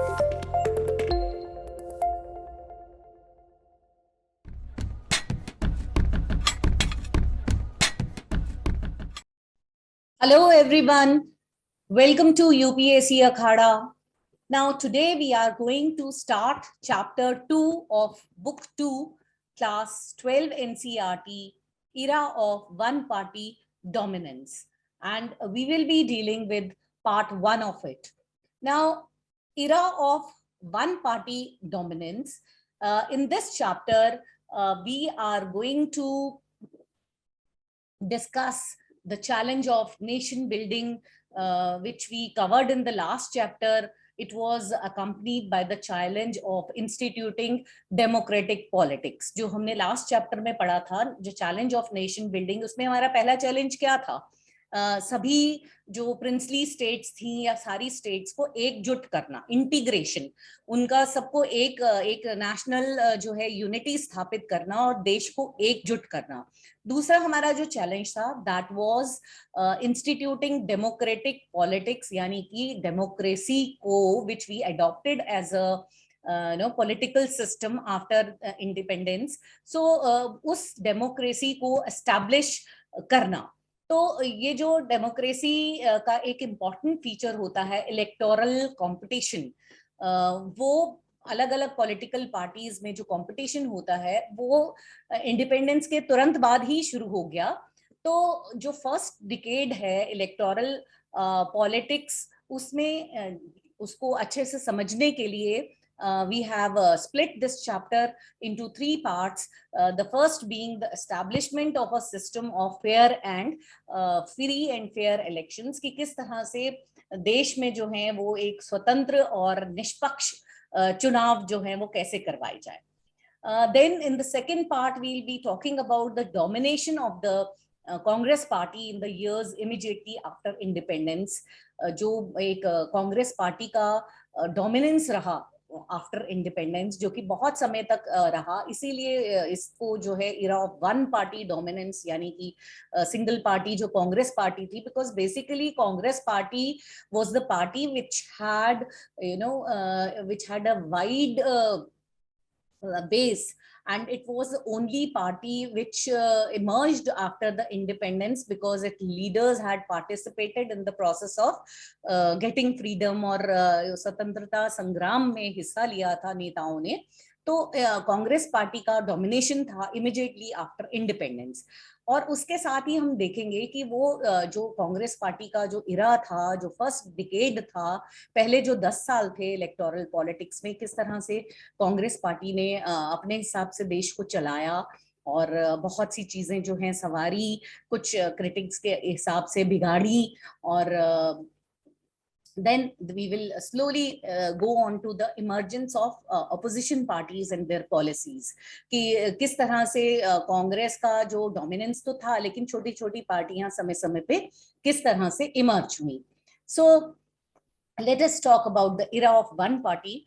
Hello everyone, welcome to UPSC Akhada. Now today we are going to start chapter 2 of book 2, class 12 NCERT, era of one party dominance, and we will be dealing with part 1 of it. Now, era of one party dominance, in this chapter we are going to discuss the challenge of nation building, which we covered in the last chapter. It was accompanied by the challenge of instituting democratic politics. जो हमने last chapter में पढ़ा था, जो challenge of nation building, उसमें हमारा पहला challenge क्या था? सभी जो प्रिंसली स्टेट्स थी या सारी स्टेट्स को एकजुट करना, इंटीग्रेशन, उनका सबको एक नेशनल जो है यूनिटी स्थापित करना और देश को एकजुट करना. दूसरा हमारा जो चैलेंज था, that was instituting democratic politics, यानी कि डेमोक्रेसी को which we adopted as a political system after independence. So उस डेमोक्रेसी को एस्टैब्लिश करना. तो ये जो डेमोक्रेसी का एक इम्पॉर्टेंट फीचर होता है इलेक्टोरल कंपटीशन, वो अलग अलग पॉलिटिकल पार्टीज में जो कंपटीशन होता है वो इंडिपेंडेंस के तुरंत बाद ही शुरू हो गया. तो जो फर्स्ट डिकेड है इलेक्टोरल पॉलिटिक्स, उसमें उसको अच्छे से समझने के लिए we have split this chapter into 3 parts. The first being the establishment of a system of fair and free and fair elections, कि किस तरह से देश में जो है वो एक स्वतंत्र और निष्पक्ष चुनाव जो है वो कैसे करवाए जाए. Then in the second part we'll be talking about the domination of the Congress party in the years immediately after independence. जो एक कांग्रेस पार्टी का डोमिनेंस रहा आफ्टर इंडिपेंडेंस, जो कि बहुत समय तक रहा, इसीलिए इसको जो है era of one party dominance, यानी कि सिंगल पार्टी जो कांग्रेस पार्टी थी, because basically Congress party was the party which had which had a wide base, and it was the only party which emerged after the independence because its leaders had participated in the process of getting freedom और स्वतंत्रता संग्राम में हिस्सा लिया था नेताओं ने. तो कांग्रेस पार्टी का डोमिनेशन था इमीडिएटली आफ्टर इंडिपेंडेंस. और उसके साथ ही हम देखेंगे कि वो जो कांग्रेस पार्टी का जो इरा था, जो फर्स्ट डिकेड था, पहले जो 10 साल थे इलेक्टोरल पॉलिटिक्स में, किस तरह से कांग्रेस पार्टी ने अपने हिसाब से देश को चलाया और बहुत सी चीजें जो हैं सवारी, कुछ क्रिटिक्स के हिसाब से बिगाड़ी. और then we will slowly go on to the emergence of opposition parties and their policies, कि किस तरह से कांग्रेस का जो डोमिनेंस तो था, लेकिन छोटी छोटी पार्टियां समय समय पे किस तरह से इमर्ज हुई. So let us talk about the era of one party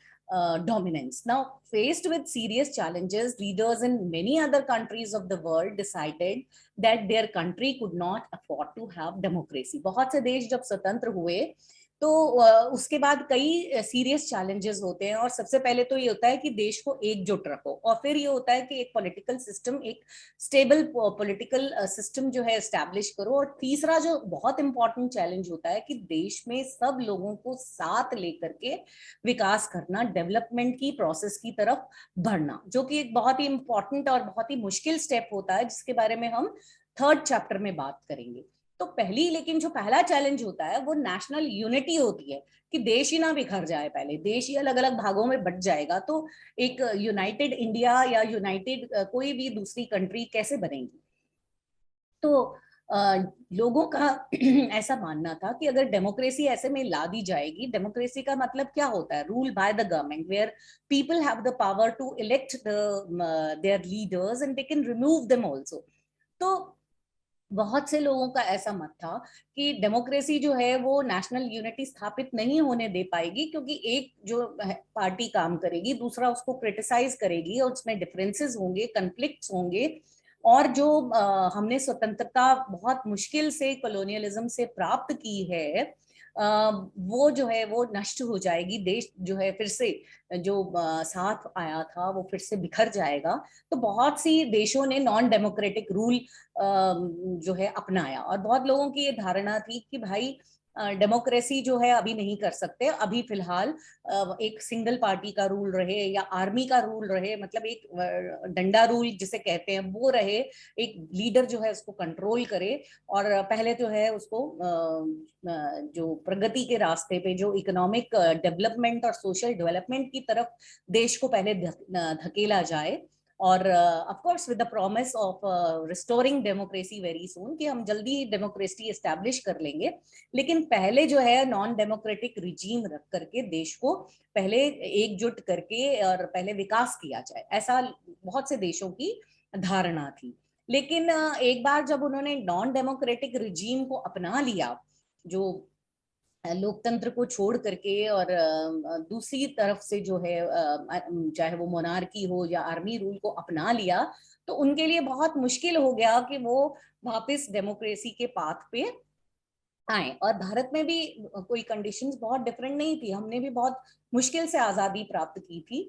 dominance. Now, faced with serious challenges, leaders in many other countries of the world decided that their country could not afford to have democracy. बहुत से देश जब स्वतंत्र हुए तो उसके बाद कई सीरियस चैलेंजेस होते हैं, और सबसे पहले तो ये होता है कि देश को एकजुट रखो, और फिर ये होता है कि एक पॉलिटिकल सिस्टम, एक स्टेबल पॉलिटिकल सिस्टम जो है एस्टैब्लिश करो. और तीसरा जो बहुत इंपॉर्टेंट चैलेंज होता है कि देश में सब लोगों को साथ लेकर के विकास करना, डेवलपमेंट की प्रोसेस की तरफ बढ़ना, जो कि एक बहुत ही इंपॉर्टेंट और बहुत ही मुश्किल स्टेप होता है, जिसके बारे में हम थर्ड चैप्टर में बात करेंगे. तो लेकिन जो पहला चैलेंज होता है वो नेशनल यूनिटी होती है, कि देश ही ना बिखर जाए, पहले देश ही अलग अलग भागों में बट जाएगा तो एक यूनाइटेड इंडिया या यूनाइटेड कोई भी दूसरी कंट्री कैसे बनेगी. तो लोगों का ऐसा मानना था कि अगर डेमोक्रेसी ऐसे में ला दी जाएगी, डेमोक्रेसी का मतलब क्या होता है, rule by the government, where people have the power to elect their leaders and they can remove them also. तो बहुत से लोगों का ऐसा मत था कि डेमोक्रेसी जो है वो नेशनल यूनिटी स्थापित नहीं होने दे पाएगी, क्योंकि एक जो पार्टी काम करेगी, दूसरा उसको क्रिटिसाइज करेगी, और उसमें डिफरेंसेस होंगे, कन्फ्लिक्ट्स होंगे. और जो हमने स्वतंत्रता बहुत मुश्किल से कॉलोनियलिज्म से प्राप्त की है, वो जो है वो नष्ट हो जाएगी, देश जो है फिर से जो साथ आया था वो फिर से बिखर जाएगा। तो बहुत सी देशों ने नॉन डेमोक्रेटिक रूल जो है अपनाया, और बहुत लोगों की ये धारणा थी कि भाई डेमोक्रेसी जो है अभी नहीं कर सकते, अभी फिलहाल एक सिंगल पार्टी का रूल रहे या आर्मी का रूल रहे, मतलब एक डंडा रूल जिसे कहते हैं वो रहे, एक लीडर जो है उसको कंट्रोल करे, और पहले जो है उसको जो प्रगति के रास्ते पे जो इकोनॉमिक डेवलपमेंट और सोशल डेवलपमेंट की तरफ देश को पहले धकेला जाए, और of course with the promise of restoring democracy very soon, कि हम जल्दी डेमोक्रेसी एस्टैब्लिश कर लेंगे, लेकिन पहले जो है नॉन डेमोक्रेटिक रिजीम रख करके देश को पहले एकजुट करके और पहले विकास किया जाए, ऐसा बहुत से देशों की धारणा थी। लेकिन एक बार जब उन्होंने नॉन डेमोक्रेटिक रिजीम को अपना लिया, जो लोकतंत्र को छोड़ करके, और दूसरी तरफ से जो है चाहे वो मोनार्की हो या आर्मी रूल को अपना लिया, तो उनके लिए बहुत मुश्किल हो गया कि वो वापस डेमोक्रेसी के पाथ पे आए। और भारत में भी कोई कंडीशंस बहुत डिफरेंट नहीं थी, हमने भी बहुत मुश्किल से आजादी प्राप्त की थी,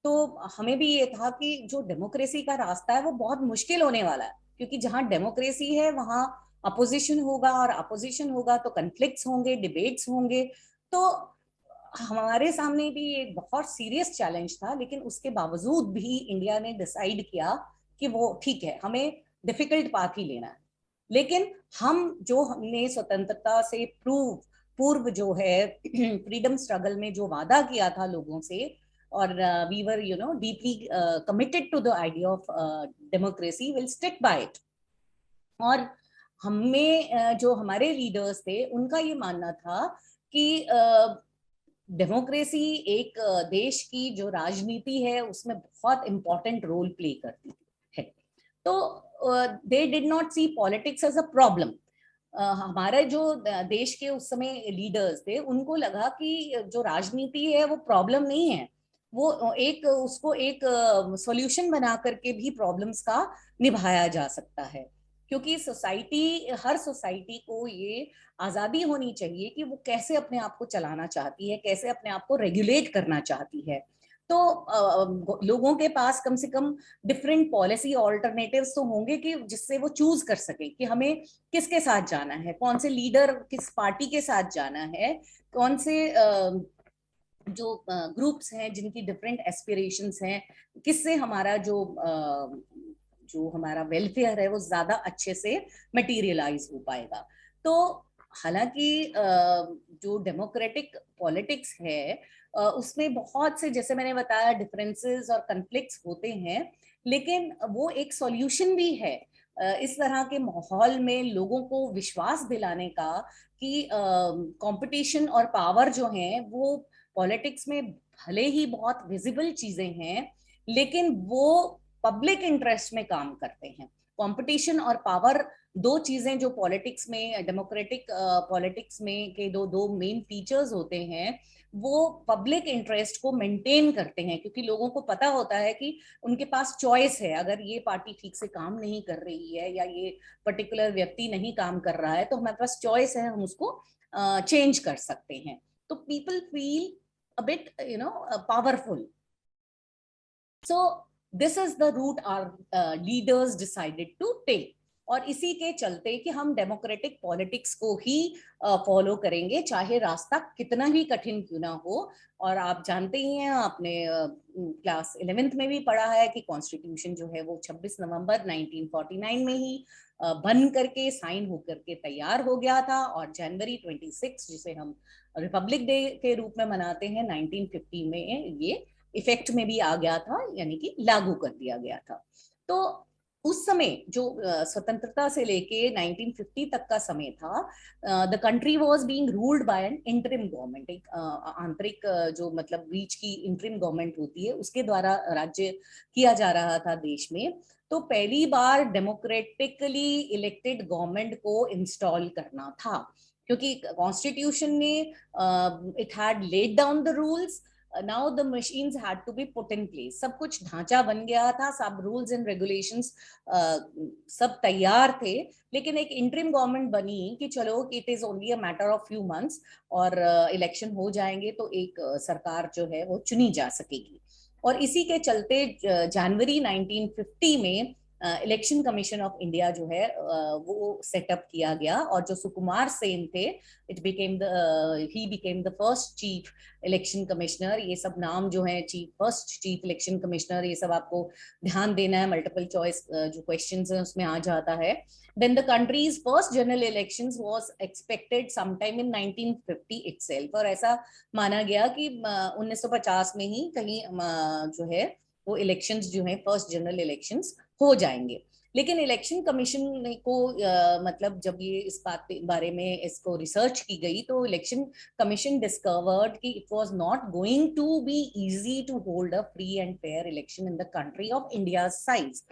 तो हमें भी ये था कि जो डेमोक्रेसी का रास्ता है वो बहुत मुश्किल होने वाला है, क्योंकि जहां डेमोक्रेसी है वहां अपोजिशन होगा, और अपोजिशन होगा तो कन्फ्लिक्ट्स होंगे, डिबेट्स होंगे। तो हमारे सामने भी एक बहुत सीरियस चैलेंज था, लेकिन उसके बावजूद भी इंडिया ने डिसाइड किया कि वो ठीक है, हमें डिफिकल्ट पाथ ही लेना है। लेकिन हमने स्वतंत्रता से पूर्व जो है फ्रीडम स्ट्रगल में जो वादा किया था लोगों से, और we were deeply committed to the idea of democracy, will stick by it. और हमें जो हमारे लीडर्स थे उनका ये मानना था कि डेमोक्रेसी एक देश की जो राजनीति है उसमें बहुत इंपॉर्टेंट रोल प्ले करती है। तो they did not see politics as a problem. हमारे जो देश के उस समय लीडर्स थे उनको लगा कि जो राजनीति है वो प्रॉब्लम नहीं है, वो उसको एक सॉल्यूशन बना करके भी प्रॉब्लम्स का निभाया जा सकता है, क्योंकि हर सोसाइटी को ये आजादी होनी चाहिए कि वो कैसे अपने आप को चलाना चाहती है, कैसे अपने आप को रेगुलेट करना चाहती है। तो लोगों के पास कम से कम डिफरेंट पॉलिसी ऑल्टरनेटिव्स तो होंगे कि जिससे वो चूज कर सके कि हमें किसके साथ जाना है, कौन से लीडर, किस पार्टी के साथ जाना है, कौन से जो ग्रुप्स हैं जिनकी डिफरेंट एस्पिरेशंस हैं, किससे हमारा जो हमारा वेलफेयर है वो ज्यादा अच्छे से मटेरियलाइज हो पाएगा। तो हालांकि जो डेमोक्रेटिक पॉलिटिक्स है उसमें बहुत से, जैसे मैंने बताया, डिफरेंसेस और कन्फ्लिक्ट्स होते हैं, लेकिन वो एक सॉल्यूशन भी है इस तरह के माहौल में लोगों को विश्वास दिलाने का कि कंपटीशन और पावर जो है वो पॉलिटिक्स में भले ही बहुत विजिबल चीजें हैं, लेकिन वो पब्लिक इंटरेस्ट में काम करते हैं। कंपटीशन और पावर दो चीजें जो पॉलिटिक्स में, डेमोक्रेटिक पॉलिटिक्स में के दो दो मेन फीचर्स होते हैं, वो पब्लिक इंटरेस्ट को मेंटेन करते हैं, क्योंकि लोगों को पता होता है कि उनके पास चॉइस है, अगर ये पार्टी ठीक से काम नहीं कर रही है या ये पर्टिकुलर व्यक्ति नहीं काम कर रहा है तो हमारे पास चॉइस है, हम उसको चेंज कर सकते हैं। तो people feel a bit powerful. So this is the route our leaders decided to take, और इसी के चलते कि हम डेमोक्रेटिक पॉलिटिक्स को ही फॉलो करेंगे, चाहे रास्ता कितना भी कठिन क्यों ना हो। और आप जानते ही हैं, आपने क्लास 11th में भी पढ़ा है कि कॉन्स्टिट्यूशन जो है वो 26 नवंबर 1949 में ही बन करके, साइन होकर के तैयार हो गया था, और जनवरी 26 जिसे हम रिपब्लिक डे के रूप में मनाते हैं 1950 में ये इफेक्ट में भी आ गया था, यानी कि लागू कर दिया गया था। तो उस समय जो स्वतंत्रता से लेके 1950 तक का समय था, the country was being ruled by N interim government, एक आंतरिक जो मतलब बीच की इंटरिम गवर्नमेंट होती है उसके द्वारा राज्य किया जा रहा था देश में। तो पहली बार डेमोक्रेटिकली इलेक्टेड गवर्नमेंट को इंस्टॉल करना था, क्योंकि कॉन्स्टिट्यूशन ने it had laid down the rules, now the machines had to be put in place. सब कुछ ढांचा बन गया था, सब रूल्स एंड रेगुलेशंस सब तैयार थे, लेकिन एक इंटरिम गवर्नमेंट बनी कि चलो it is only a matter of few months और इलेक्शन हो जाएंगे तो एक सरकार जो है वो चुनी जा सकेगी। और इसी के चलते जनवरी 1950 में इलेक्शन कमीशन ऑफ इंडिया जो है वो सेटअप किया गया, और जो सुकुमार सेन थे, it became he became the first chief election commissioner. ये सब नाम जो है फर्स्ट चीफ इलेक्शन कमिश्नर, ये सब आपको ध्यान देना है, मल्टीपल चॉइस जो क्वेश्चंस हैं उसमें आ जाता है। Then the country's first general elections was expected sometime in 1950 itself, और ऐसा माना गया कि 1950 में ही कहीं जो है वो इलेक्शंस जो है फर्स्ट जनरल इलेक्शंस हो जाएंगे। लेकिन इलेक्शन कमीशन को मतलब जब ये इस बारे में इसको रिसर्च की गई तो इलेक्शन कमीशन डिस्कवर्ड कि it was not going to be easy to hold a free and fair election in the country of India size.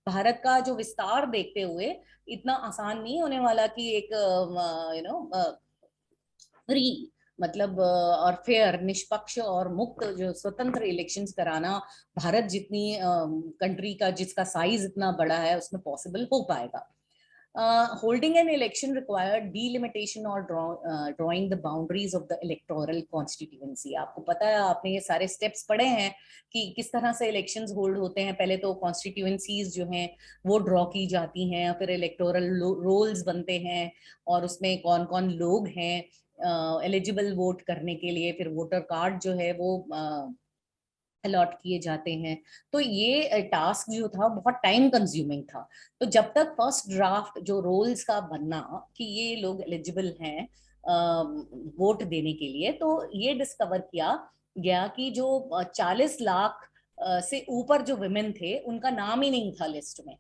Bharat का जो विस्तार देखते हुए इतना आसान नहीं होने वाला कि एक फ्री मतलब और फेयर, निष्पक्ष और मुक्त जो स्वतंत्र इलेक्शंस कराना भारत जितनी कंट्री का जिसका साइज इतना बड़ा है उसमें पॉसिबल हो पाएगा। Holding an election required delimitation और drawing the boundaries of the electoral constituency. आपको पता है, आपने ये सारे स्टेप्स पढ़े हैं कि किस तरह से इलेक्शंस होल्ड होते हैं। पहले तो कॉन्स्टिट्यूएंसीज जो हैं वो ड्रॉ की जाती हैं, फिर इलेक्टोरल रोल्स बनते हैं और उसमें कौन कौन लोग हैं एलिजिबल वोट करने के लिए, फिर वोटर कार्ड जो है वो अलॉट किए जाते हैं। तो ये टास्क जो था बहुत टाइम कंज्यूमिंग था। तो जब तक फर्स्ट ड्राफ्ट जो रोल्स का बनना कि ये लोग एलिजिबल हैं वोट देने के लिए, तो ये डिस्कवर किया गया कि जो 40 लाख से ऊपर जो विमेन थे उनका नाम ही नहीं था लिस्ट में।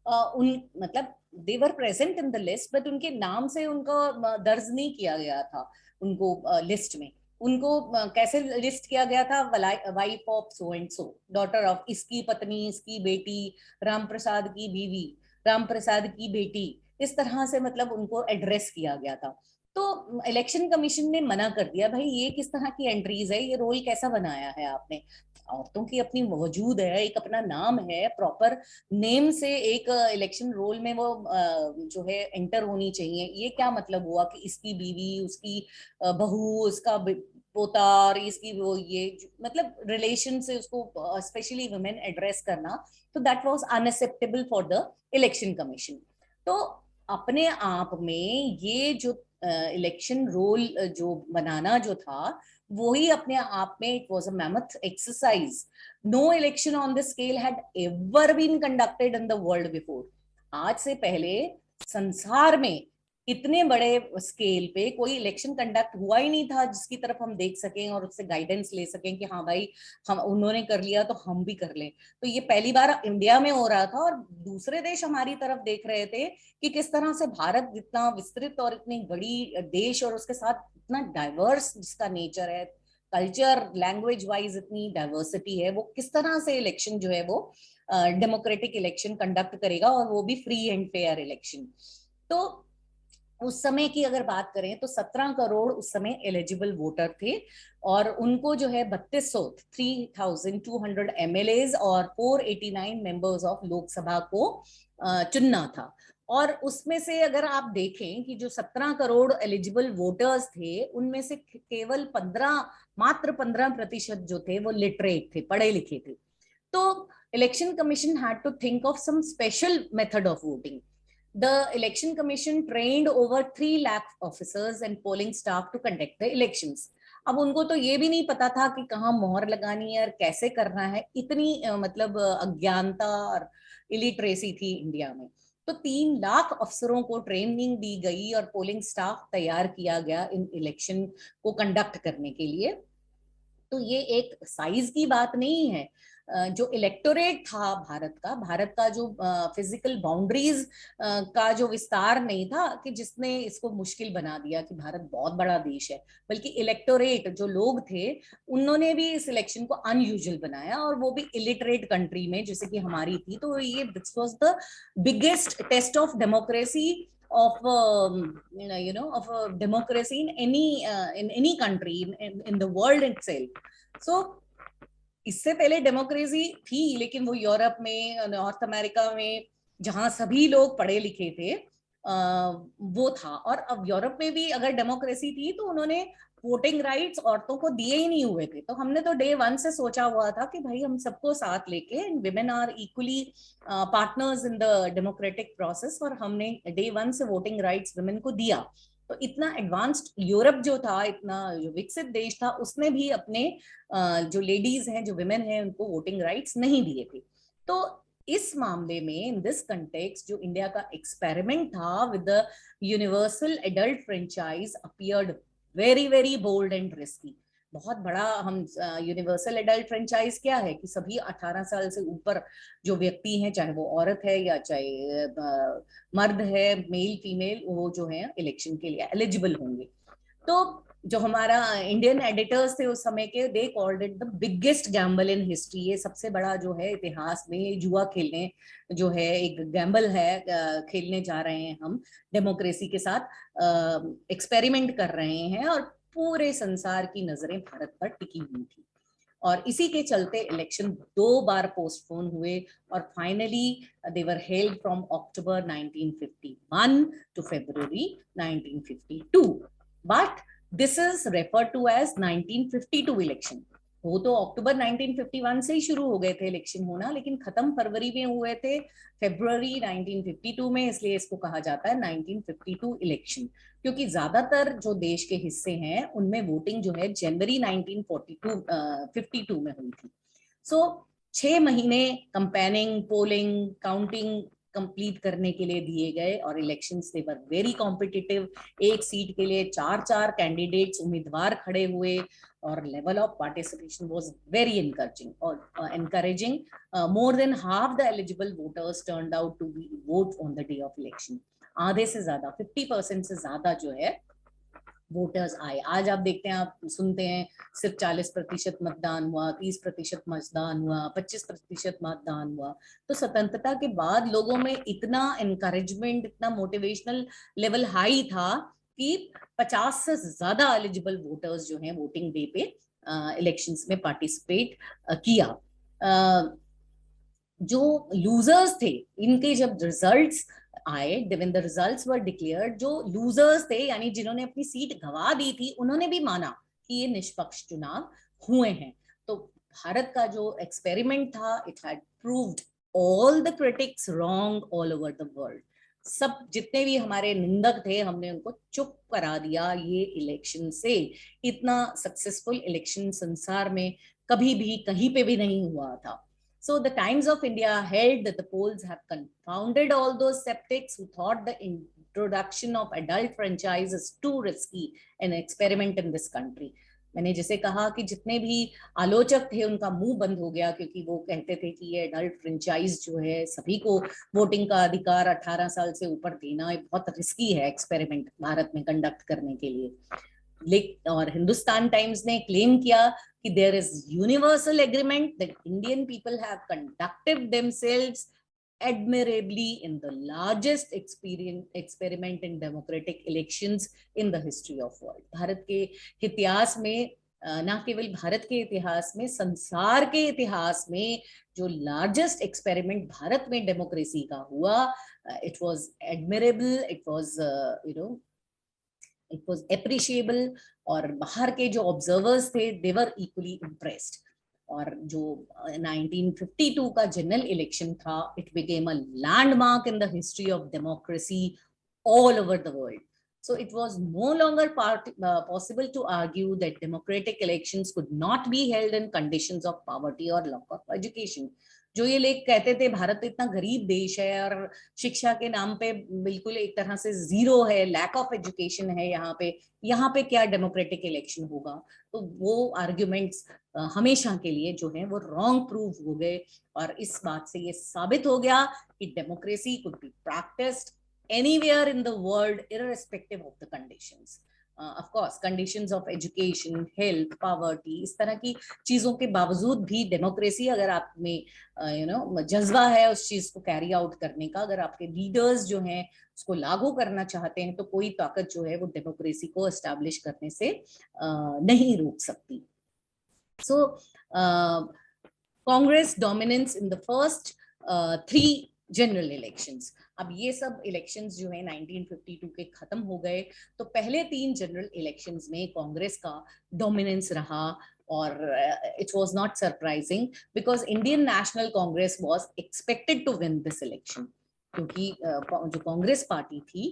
उन मतलब they were present in the list but उनके नाम से उनको दर्ज नहीं किया गया था उनको लिस्ट में। उनको कैसे लिस्ट किया गया था, wife of so and so, daughter of, इसकी पत्नी, इसकी बेटी, राम प्रसाद की बीवी, राम प्रसाद की बेटी, इस तरह से मतलब उनको एड्रेस किया गया था। तो इलेक्शन कमीशन ने मना कर दिया, भाई ये किस तरह की एंट्रीज है, ये रोल कैसा बनाया है आपने, औरतों की अपनी वजूद है, एक अपना नाम है, प्रॉपर नेम से एक इलेक्शन रोल में वो जो है एंटर होनी चाहिए। ये क्या मतलब हुआ कि इसकी बीवी, उसकी बहू, उसका पोता और इसकी वो ये मतलब रिलेशन से उसको स्पेशली वुमेन एड्रेस करना, तो that was unacceptable for the election commission. तो अपने आप में ये जो इलेक्शन रोल जो बनाना जो था वही अपने आप में it was a mammoth exercise. No election on this scale had ever been conducted in the world before. आज से पहले संसार में इतने बड़े स्केल पे कोई इलेक्शन कंडक्ट हुआ ही नहीं था जिसकी तरफ हम देख सकें और उससे गाइडेंस ले सकें कि हाँ भाई हम उन्होंने कर लिया तो हम भी कर लें। तो ये पहली बार इंडिया में हो रहा था और दूसरे देश हमारी तरफ देख रहे थे कि किस तरह से भारत जितना विस्तृत और इतनी बड़ी देश और उसके साथ इतना डाइवर्स जिसका नेचर है, कल्चर लैंग्वेज वाइज इतनी डाइवर्सिटी है, वो किस तरह से इलेक्शन जो है वो डेमोक्रेटिक इलेक्शन कंडक्ट करेगा और वो भी फ्री एंड फेयर इलेक्शन। तो उस समय की अगर बात करें तो 17 करोड़ उस समय एलिजिबल वोटर थे और उनको जो है 3200 एमएलएज और 489 मेंबर्स ऑफ लोकसभा को चुनना था। और उसमें से अगर आप देखें कि जो 17 करोड़ एलिजिबल वोटर्स थे उनमें से केवल मात्र 15% जो थे वो लिटरेट थे, पढ़े लिखे थे। तो election commission had to think of some special method of voting. The election commission trained over 3 lakh officers and polling staff to conduct the elections. अब उनको तो ये भी नहीं पता था कि कहाँ मोहर लगानी है और कैसे करना है, इतनी मतलब अज्ञानता और इलिटरेसी थी इंडिया में। तो 3 लाख अफसरों को ट्रेनिंग दी गई और पोलिंग स्टाफ तैयार किया गया इन इलेक्शन को कंडक्ट करने के लिए। तो ये एक साइज की बात नहीं है। जो इलेक्टोरेट था भारत का जो फिजिकल बाउंड्रीज का जो विस्तार नहीं था कि जिसने इसको मुश्किल बना दिया कि भारत बहुत बड़ा देश है, बल्कि इलेक्टोरेट जो लोग थे उन्होंने भी इस इलेक्शन को अनयूजुअल बनाया, और वो भी इलिटरेट कंट्री में जैसे कि हमारी थी। तो ये this was the biggest test of democracy of of democracy in any country in the world itself. सो इससे पहले डेमोक्रेसी थी, लेकिन वो यूरोप में, नॉर्थ अमेरिका में, जहां सभी लोग पढ़े लिखे थे, वो था। और अब यूरोप में भी अगर डेमोक्रेसी थी तो उन्होंने वोटिंग राइट्स औरतों को दिए ही नहीं हुए थे। तो हमने तो डे वन से सोचा हुआ था कि भाई हम सबको साथ लेके, women are equally partners in the democratic process, और हमने डे वन से वोटिंग राइट्स विमेन को दिया। तो इतना एडवांस्ड यूरोप जो था, इतना जो विकसित देश था, उसने भी अपने जो लेडीज हैं, जो विमेन हैं, उनको वोटिंग राइट्स नहीं दिए थे। तो इस मामले में, इन दिस कंटेक्स्ट, जो इंडिया का एक्सपेरिमेंट था with the universal adult franchise appeared very very bold and risky. बहुत बड़ा हम यूनिवर्सल एडल्ट फ्रेंचाइज क्या है कि सभी 18 साल से ऊपर जो व्यक्ति हैं, चाहे वो औरत है या चाहे मर्द है, मेल फीमेल, वो जो है इलेक्शन के लिए एलिजिबल होंगे। तो जो हमारा इंडियन एडिटर्स थे उस समय के, they called it the biggest Gamble in history. ये सबसे बड़ा जो है इतिहास में जुआ खेलने, जो है एक गैम्बल है, खेलने जा रहे हैं हम डेमोक्रेसी के साथ, एक्सपेरिमेंट कर रहे हैं। और पूरे संसार की नजरें भारत पर टिकी हुई थी, और इसी के चलते इलेक्शन 2 बार पोस्टपोन हुए, और finally they were held from October 1951 to February 1952। But this is referred to as 1952 election. वो तो अक्टूबर 1951 से ही शुरू हो गए थे इलेक्शन होना, लेकिन खत्म फरवरी में हुए थे, February 1952 में, इसलिए इसको कहा जाता है 1952 इलेक्शन। क्योंकि ज्यादातर जो देश के हिस्से हैं उनमें वोटिंग जो है जनवरी 1952 में हुई थी। सो 6 महीने कंपेनिंग, पोलिंग, काउंटिंग कंप्लीट करने के लिए दिए गए, और elections they were very competitive. एक सीट के लिए 4-4 कैंडिडेट्स, उम्मीदवार खड़े हुए, और level of participation was very encouraging. More than half the eligible voters turned out to be vote on the day of election. आधे से ज्यादा, 50% से ज्यादा जो है वोटर्स आए। आज आप देखते हैं, आप सुनते हैं सिर्फ 40% मतदान हुआ, 30% मतदान हुआ, 25% मतदान हुआ। तो स्वतंत्रता के बाद लोगों में इतना एनकरेजमेंट, इतना मोटिवेशनल लेवल हाई था कि 50 से ज्यादा एलिजिबल वोटर्स जो हैं वोटिंग डे पे इलेक्शंस में पार्टिसिपेट किया। जो लूजर्स थे, इनके जब रिजल्ट्स आए, when the results were declared, जो लूजर्स थे, यानी जिन्होंने अपनी सीट गंवा दी थी, उन्होंने भी माना कि ये निष्पक्ष चुनाव हुए हैं। तो भारत का जो एक्सपेरिमेंट था, it had proved all the critics wrong all over the world. सब जितने भी हमारे निंदक थे, हमने उनको चुप करा दिया ये इलेक्शन से। इतना सक्सेसफुल इलेक्शन संसार में कभी भी कहीं पे भी नहीं हुआ था। So the Times of India held that the polls have confounded all those skeptics who thought the introduction of adult franchise is too risky an experiment in this country. मैंने जैसे कहा कि जितने भी आलोचक थे उनका मुंह बंद हो गया, क्योंकि वो कहते थे कि ये एडल्ट फ्रेंचाइज जो है, सभी को वोटिंग का अधिकार 18 साल से ऊपर देना, ये बहुत रिस्की है एक्सपेरिमेंट भारत में कंडक्ट करने के लिए। और हिंदुस्तान टाइम्स ने क्लेम किया कि there is universal agreement that Indian people have conducted themselves admirably in the largest experiment in democratic elections in the history of world. Bharat के इतिहास में, ना केवल भारत के इतिहास में, संसार के इतिहास में जो लार्जेस्ट एक्सपेरिमेंट भारत में डेमोक्रेसी का हुआ, it was admirable, it was it was appreciable, और बाहर के जो ऑब्जर्वर्स थे, they were equally impressed. और जो 1952 का जनरल इलेक्शन था, it became a landmark in the history of democracy all over the world. So it was no longer possible to argue that democratic elections could not be held in conditions of poverty or lack of education. जो ये लोग कहते थे भारत इतना गरीब देश है और शिक्षा के नाम पे बिल्कुल एक तरह से जीरो है, लैक ऑफ एजुकेशन है यहाँ पे क्या डेमोक्रेटिक इलेक्शन होगा, तो वो आर्ग्यूमेंट्स हमेशा के लिए जो है वो रॉन्ग प्रूव हो गए। और इस बात से ये साबित हो गया कि democracy could be practised anywhere in the world irrespective of the conditions. Of course conditions of education, health, poverty, इस तरह की चीजों के बावजूद भी डेमोक्रेसी, अगर आप में जज्बा है उस चीज को कैरी आउट करने का, अगर आपके लीडर्स जो हैं उसको लागू करना चाहते हैं, तो कोई ताकत जो है वो डेमोक्रेसी को एस्टैब्लिश करने से नहीं रोक सकती। So Congress dominance in the first 3 general elections. अब ये सब इलेक्शंस जो है 1952 के खत्म हो गए, तो पहले 3 जनरल इलेक्शंस में कांग्रेस का डोमिनेंस रहा। और it was not surprising because Indian National Congress was expected to win this election, क्योंकि जो कांग्रेस पार्टी थी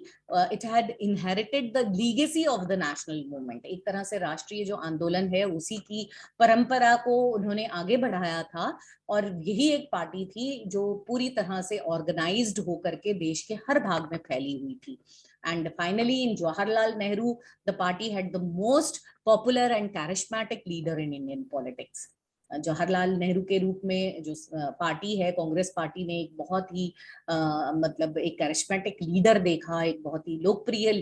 it had inherited the legacy of the national movement. एक तरह से राष्ट्रीय जो आंदोलन है उसी की परंपरा को उन्होंने आगे बढ़ाया था, और यही एक पार्टी थी जो पूरी तरह से ऑर्गेनाइज्ड होकर के देश के हर भाग में फैली हुई थी। And finally in Jawaharlal Nehru the party had the most popular and charismatic leader in Indian politics. Jawaharlal Nehru के रूप में जो पार्टी है कांग्रेस पार्टी ने एक बहुत ही मतलब एक कैरिस्मेटिक लीडर देखा, एक बहुत ही लोकप्रिय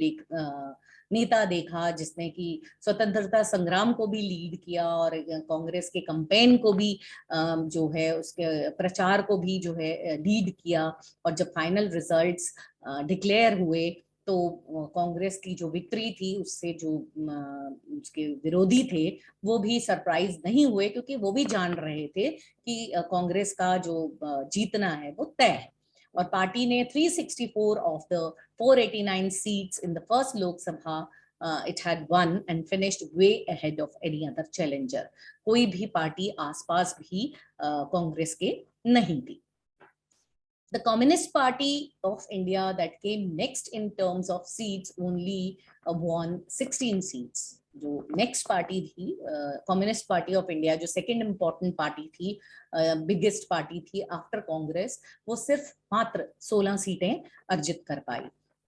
नेता देखा, जिसने कि स्वतंत्रता संग्राम को भी लीड किया और कांग्रेस के कैंपेन को भी जो है उसके प्रचार को भी जो है लीड किया। और जब फाइनल रिजल्ट्स डिक्लेयर हुए तो कांग्रेस की जो विक्ट्री थी उससे जो उसके विरोधी थे वो भी सरप्राइज नहीं हुए, क्योंकि वो भी जान रहे थे कि कांग्रेस का जो जीतना है वो तय है। और पार्टी ने 364 of the 489 seats in the first Lok Sabha it had won and finished way ahead of any other challenger. कोई भी पार्टी आसपास भी कांग्रेस के नहीं थी। The Communist Party of India that came next in terms of seats only won 16 seats. जो next party थी communist party of India, जो सेकेंड इंपॉर्टेंट पार्टी थी, बिगेस्ट पार्टी थी आफ्टर कांग्रेस, वो सिर्फ मात्र 16 सीटें अर्जित कर पाई।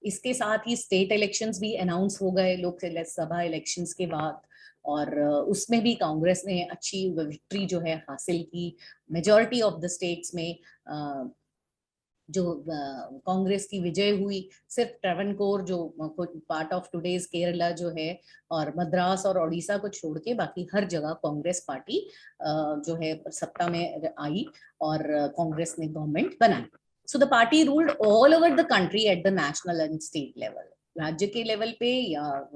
इसके साथ ही स्टेट इलेक्शंस भी अनाउंस हो गए लोकसभा इलेक्शंस के बाद, और उसमें भी कांग्रेस ने अच्छी विक्ट्री जो है हासिल की। मेजॉरिटी ऑफ द स्टेट्स में जो कांग्रेस की विजय हुई। सिर्फ ट्रेवनकोर जो पार्ट ऑफ टुडेज केरला जो है और मद्रास और ओडिशा को छोड़ के बाकी हर जगह कांग्रेस पार्टी जो है सत्ता में आई और कांग्रेस ने गवर्नमेंट बनाई। So the party ruled all over the country at the national and state level. राज्य के लेवल पे या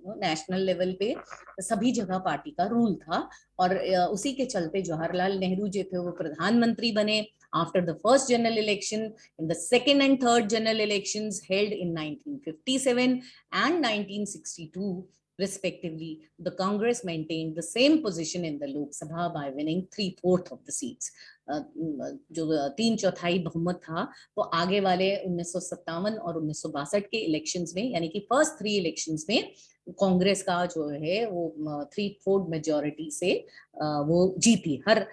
नेशनल लेवल पे सभी जगह पार्टी का रूल था। और उसी के चलते जवाहरलाल नेहरू जो थे वो प्रधानमंत्री बने after the first general election. In the second and third general elections held in 1957 and 1962 respectively, the Congress maintained the same position in the Lok Sabha by winning 3/4 of the seats. जो 3/4 बहुमत था वो आगे वाले 1957 और 1962 के elections में, यानी कि फर्स्ट 3 इलेक्शंस में कांग्रेस का जो है वो 3/4 मेजॉरिटी से वो जीती। हर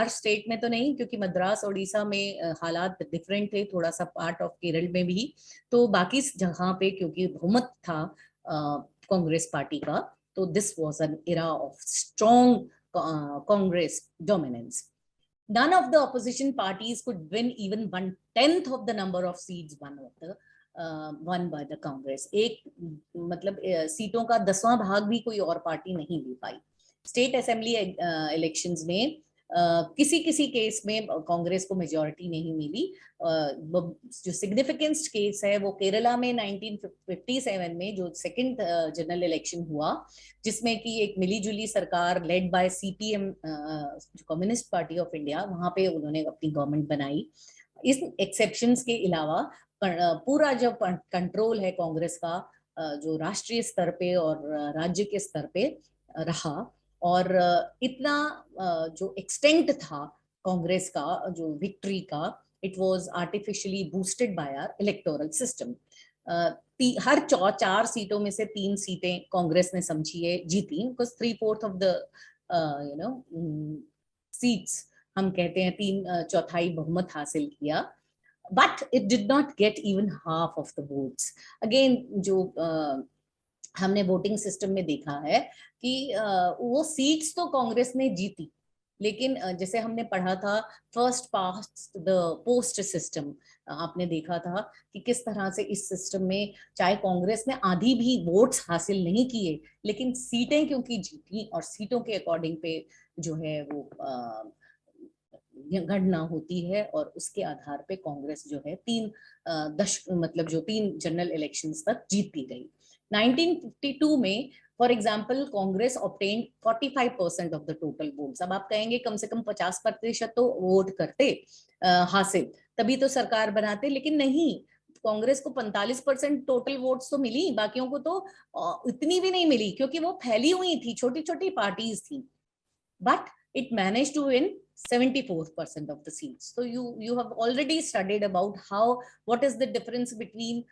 स्टेट में तो नहीं, क्योंकि मद्रास ओडिशा में हालात डिफरेंट थे, थोड़ा सा पार्ट ऑफ केरल में भी। तो बाकी जगह पे क्योंकि बहुमत था कांग्रेस पार्टी का, तो this was an era of strong Congress dominance. None of the opposition parties could win even 1/10 of the number of seats won by the Congress. एक मतलब सीटों का 10वां भाग भी कोई और पार्टी नहीं ले पाई। स्टेट असेंबली इलेक्शंस में किसी किसी केस में कांग्रेस को मेजॉरिटी नहीं मिली। जो सिग्निफिकेंट केस है वो केरला में 1957 में जो सेकंड जनरल इलेक्शन हुआ, जिसमें कि एक मिलीजुली सरकार led by CPM communist party of India, वहां पे उन्होंने अपनी गवर्नमेंट बनाई। इस एक्सेप्शंस के अलावा पूरा जो कंट्रोल है कांग्रेस का जो राष्ट्रीय स्तर पे और राज्य के स्तर पे रहा। और इतना जो एक्सटेंट था कांग्रेस का जो विक्ट्री का, it was artificially boosted by our electoral system. हर 4 सीटों में से 3 सीटें कांग्रेस ने समझिए जीती, बिकॉज 3/4 ऑफ द सीट्स हम कहते हैं 3/4 बहुमत हासिल किया। But it did not get even half of the votes. Again जो हमने वोटिंग सिस्टम में देखा है कि वो सीट्स तो कांग्रेस ने जीती, लेकिन जैसे हमने पढ़ा था first past the post system, आपने देखा था कि किस तरह से इस सिस्टम में चाहे कांग्रेस ने आधी भी वोट्स हासिल नहीं किए, लेकिन सीटें क्योंकि जीती और सीटों के अकॉर्डिंग पे जो है वो गणना होती है, और उसके आधार पे कांग्रेस जो है 3 जनरल इलेक्शंस तक जीतती गई। 1952 में for example Congress obtained 45% of the total votes. अब आप कहेंगे कम से कम 50% तो वोट करते हासिल, तभी तो सरकार बनाते, लेकिन नहीं, कांग्रेस को 45% टोटल वोट्स तो मिली, बाकियों को तो इतनी भी नहीं मिली, क्योंकि वो फैली हुई थी, छोटी छोटी पार्टीज थी, but it managed to win 74% of the seats. So you have already studied about how, what is the difference between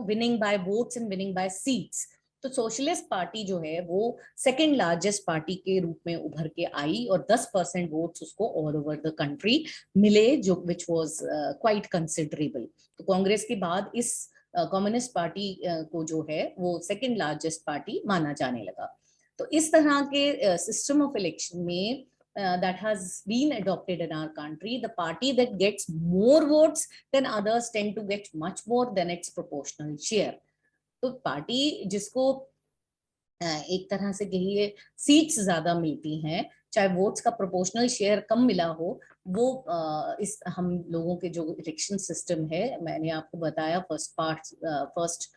winning by votes and winning by seats. तो सोशलिस्ट पार्टी जो है वो सेकेंड लार्जेस्ट पार्टी के रूप में उभर के आई और 10% वोट्स उसको ऑल ओवर द कंट्री मिले, जो विच वाज क्वाइट कंसिडरेबल। तो कांग्रेस के बाद इस कम्युनिस्ट पार्टी को जो है वो सेकेंड लार्जेस्ट पार्टी माना जाने लगा। तो इस तरह के सिस्टम ऑफ इलेक्शन में that has been adopted in our country, the party that gets more votes than others tend to get much more than its proportional share. तो पार्टी जिसको एक तरह से कहिए सीट्स ज्यादा मिलती हैं, चाहे वोट्स का प्रोपोर्शनल शेयर कम मिला हो, वो इस हम लोगों के जो इलेक्शन सिस्टम है, मैंने आपको बताया first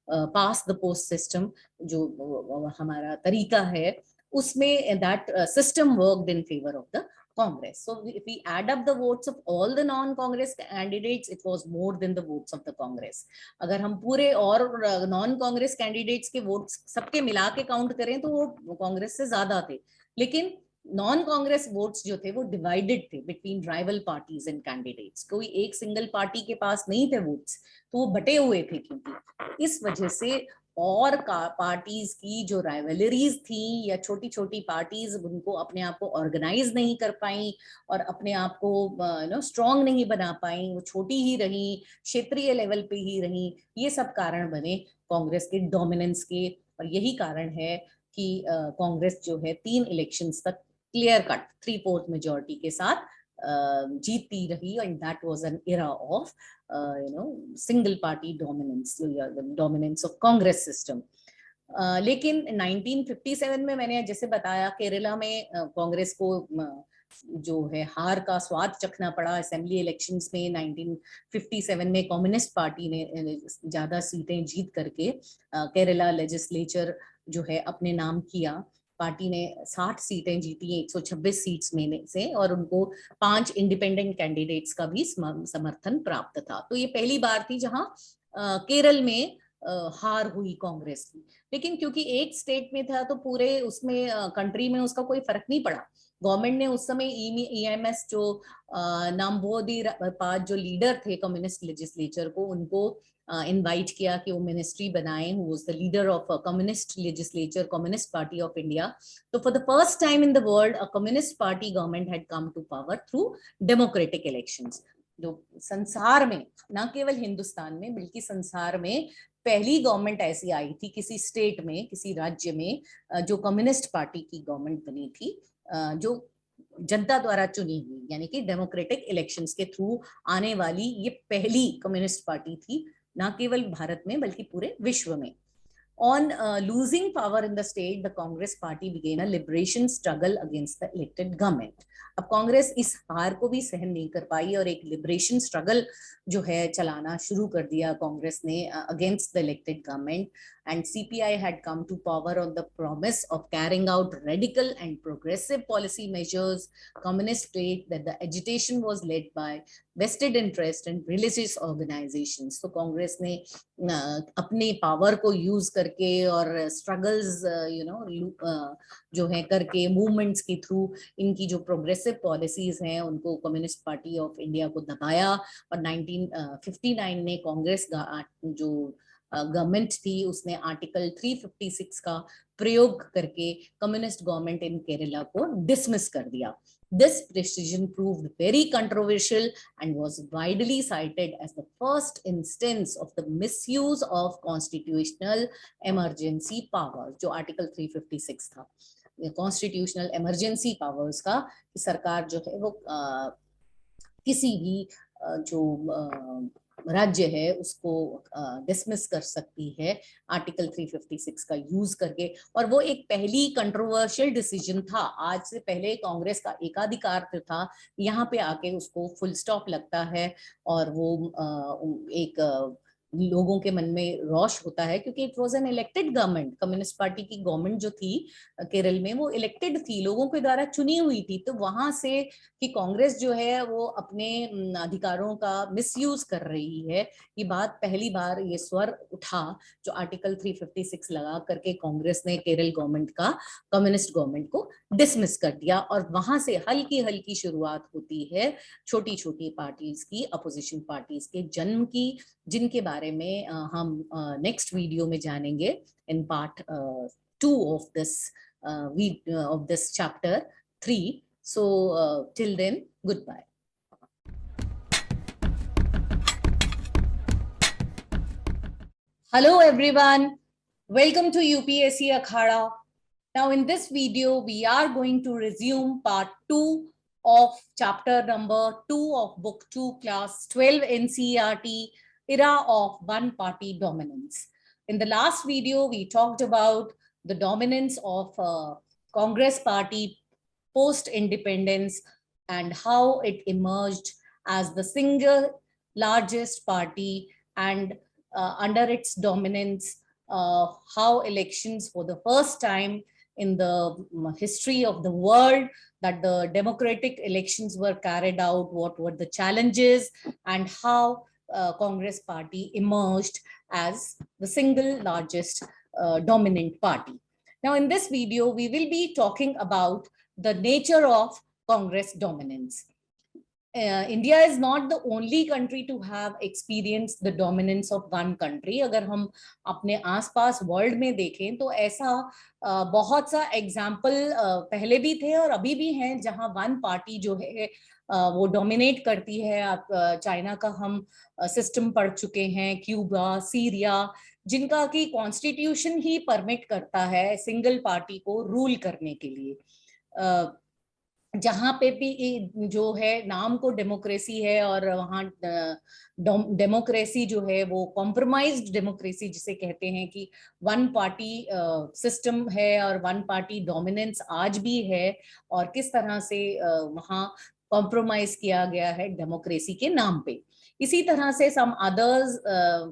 pass the post system जो हमारा तरीका है, उसमें that system worked in favor of the Congress. So if we add up the votes of all the non-Congress candidates, it was more than the votes of the Congress. अगर हम पूरे और non-Congress candidates के votes सबके मिला के count करें तो वो कांग्रेस से ज्यादा थे, लेकिन नॉन कांग्रेस वोट्स जो थे वो डिवाइडेड थे between rival parties and candidates. कोई एक सिंगल पार्टी के पास नहीं थे वोट्स, तो वो बटे हुए थे, क्योंकि इस वजह से और पार्टीज की जो राइवलरीज थी या छोटी छोटी पार्टीज उनको अपने आप को ऑर्गेनाइज नहीं कर पाई और अपने आप को स्ट्रॉन्ग नहीं बना पाई, वो छोटी ही रही, क्षेत्रीय लेवल पे ही रही। ये सब कारण बने कांग्रेस के डोमिनेंस के, और यही कारण है कि कांग्रेस जो है 3 इलेक्शंस तक क्लियर कट 3/4 मेजोरिटी के साथ जीतती रही, and that was an era of single party dominance of Congress system. लेकिन 1957 में मैंने जैसे बताया केरला में कांग्रेस को जो है हार का स्वाद चखना पड़ा असेंबली इलेक्शंस में। 1957 में कम्युनिस्ट पार्टी ने ज्यादा सीटें जीत करके केरला लेजिस्लेचर जो है अपने नाम किया। पार्टी ने 60 सीटें जीती, 126 सीट्स में से, और उनको 5 इंडिपेंडेंट कैंडिडेट्स का भी समर्थन प्राप्त था। तो ये पहली बार थी जहां केरल में हार हुई कांग्रेस की। लेकिन क्योंकि एक स्टेट में था तो पूरे उसमें कंट्री में उसका कोई फर्क नहीं पड़ा। गवर्नमेंट ने उस समय EMS जो नाम्बोदी पाद जो लीडर थे कम्युनिस्ट लेजिस्लेचर को, उनको इनवाइट किया कि वो मिनिस्ट्री बनाए, who was the leader of communist legislature, communist party of India. तो for the first time in the world a communist party government had come to power through democratic elections. जो संसार में, न केवल हिंदुस्तान में बल्कि संसार में पहली गवर्नमेंट ऐसी आई थी किसी स्टेट में, किसी राज्य में, जो कम्युनिस्ट पार्टी की गवर्नमेंट बनी थी, जो जनता द्वारा चुनी हुई, यानी कि डेमोक्रेटिक इलेक्शंस के थ्रू आने वाली ये पहली कम्युनिस्ट पार्टी थी, ना केवल भारत में बल्कि पूरे विश्व में। On losing power in the state, the Congress party began a liberation struggle against the elected government. अब कांग्रेस इस हार को भी सहन नहीं कर पाई और एक लिबरेशन स्ट्रगल जो है चलाना शुरू कर दिया कांग्रेस ने against the elected government. And CPI had come to power on the promise of carrying out radical and progressive policy measures. Communists state that the agitation was led by vested interest and religious organizations. तो कांग्रेस ने अपने power को use करके और struggles जो है करके, movements के थ्रू इनकी जो प्रोग्रेसिव पॉलिसीज हैं उनको कम्युनिस्ट पार्टी ऑफ इंडिया को दबाया। और 1959 में कांग्रेस जो गवर्नमेंट थी उसने आर्टिकल 356 का प्रयोग करके कम्युनिस्ट गवर्नमेंट इन केरला को डिसमिस कर दिया। This decision proved very controversial and was widely cited as the first instance of the misuse of constitutional emergency powers, जो आर्टिकल 356 था, कॉन्स्टिट्यूशनल इमरजेंसी पावर्स का, कि सरकार जो है वो किसी भी जो राज्य है उसको डिसमिस कर सकती है आर्टिकल 356 का यूज करके। और वो एक पहली कंट्रोवर्शियल डिसीजन था। आज से पहले कांग्रेस का एकाधिकार था, यहाँ पे आके उसको फुल स्टॉप लगता है और वो एक लोगों के मन में रोष होता है, क्योंकि it was an elected government. Communist party की गवर्नमेंट जो थी केरल में, वो इलेक्टेड थी, लोगों के द्वारा चुनी हुई थी। तो वहां से कि कांग्रेस जो है वो अपने अधिकारों का मिसयूज कर रही है, ये बात पहली बार ये स्वर उठा, जो आर्टिकल 356 लगा करके कांग्रेस ने केरल गवर्नमेंट का, कम्युनिस्ट गवर्नमेंट को डिसमिस कर दिया। और वहां से हल्की हल्की शुरुआत होती है छोटी छोटी पार्टीज की, अपोजिशन पार्टीज के जन्म की, जिनके बारे में हम नेक्स्ट वीडियो में जानेंगे in part 2 of this chapter 3. So till then, goodbye. Hello everyone, welcome to UPSC Akhada. Now in this video, we are going to resume part 2 of chapter number 2 of book 2, class 12 NCERT, era of one party dominance. In the last video, we talked about the dominance of Congress party post independence and how it emerged as the single largest party, and under its dominance, how elections for the first time in the history of the world, that the democratic elections were carried out, what were the challenges, and how Congress party emerged as the single largest dominant party. Now in this video, we will be talking about the nature of Congress dominance. India is not the only country to have experienced the dominance of one country. अगर हम अपने आसपास world में देखें तो ऐसा बहुत सा एग्जाम्पल पहले भी थे और अभी भी हैं, जहां वन पार्टी जो है वो डोमिनेट करती है। आप चाइना का हम सिस्टम पढ़ चुके हैं, क्यूबा, सीरिया, जिनका कि कॉन्स्टिट्यूशन ही परमिट करता है सिंगल पार्टी को रूल करने के लिए। जहां पे भी जो है नाम को डेमोक्रेसी है, और वहाँ डेमोक्रेसी जो है वो कॉम्प्रोमाइज्ड डेमोक्रेसी जिसे कहते हैं, कि वन पार्टी सिस्टम है और वन पार्टी डोमिनेंस आज भी है, और किस तरह से वहाँ कॉम्प्रोमाइज किया गया है डेमोक्रेसी के नाम पे। इसी तरह से some others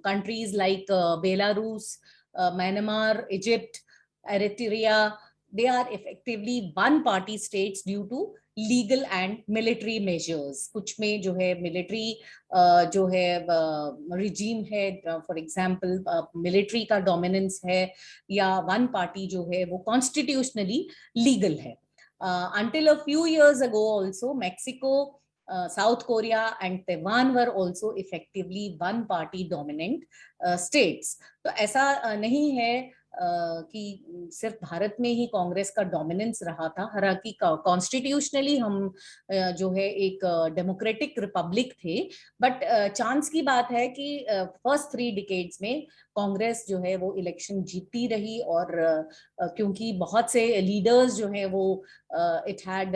countries like Belarus, Myanmar, Egypt, Eritrea, they are effectively one party states due to legal and military measures. कुछ में जो है मिलिट्री जो है रिजीम है, फॉर एग्जाम्पल मिलिट्री का डोमिनेंस है, या वन पार्टी जो है वो कॉन्स्टिट्यूशनली लीगल है। Until a few years ago also, Mexico, South Korea and Taiwan were also effectively one party dominant states. तो ऐसा नहीं है कि सिर्फ भारत में ही कांग्रेस का डोमिनेंस रहा था। हालांकि कॉन्स्टिट्यूशनली हम जो है एक डेमोक्रेटिक रिपब्लिक थे, बट चांस की बात है कि फर्स्ट 3 डिकेड्स में कांग्रेस जो है वो इलेक्शन जीतती रही, और क्योंकि बहुत से लीडर्स जो है वो it had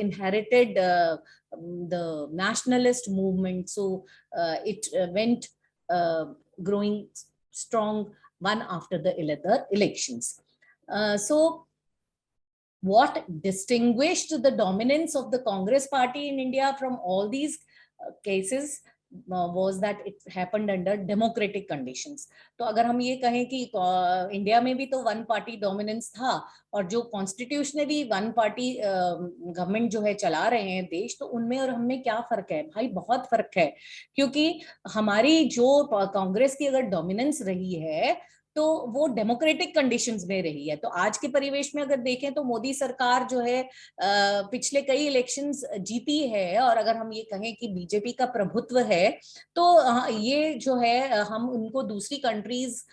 inherited the nationalist movement, so it went growing strong one after the other elections. So what distinguished the dominance of the Congress party in India from all these cases was that it happened under democratic conditions. तो अगर हम ये कहें कि India में भी तो one party dominance था, और जो कॉन्स्टिट्यूशनली वन पार्टी गवर्नमेंट जो है चला रहे हैं देश, तो उनमें और हमें क्या फर्क है? भाई बहुत फर्क है, क्योंकि हमारी जो कांग्रेस की अगर डोमिनेंस रही है तो वो डेमोक्रेटिक कंडीशंस में रही है। तो आज के परिवेश में अगर देखें तो मोदी सरकार जो है पिछले कई इलेक्शंस जीती है, और अगर हम ये कहें कि बीजेपी का प्रभुत्व है, तो ये जो है हम उनको दूसरी कंट्रीज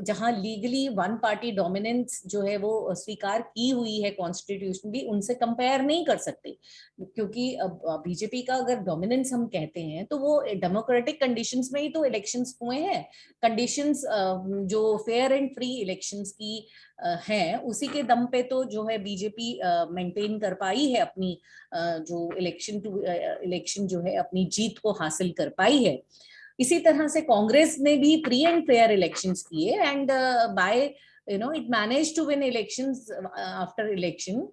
जहां लीगली वन पार्टी डोमिनेंस जो है वो स्वीकार की हुई है कॉन्स्टिट्यूशनली, उनसे कंपेयर नहीं कर सकते। क्योंकि बीजेपी का अगर डोमिनेंस हम कहते हैं तो वो डेमोक्रेटिक कंडीशंस में ही तो इलेक्शंस हुए हैं। कंडीशंस जो फेयर एंड फ्री इलेक्शंस की हैं, उसी के दम पे तो जो है बीजेपी मेंटेन कर पाई है अपनी जो इलेक्शन जो है अपनी जीत को हासिल कर पाई है। इसी तरह से कांग्रेस ने भी फ्री एंड फेयर इलेक्शंस किए, and by it managed to win elections after election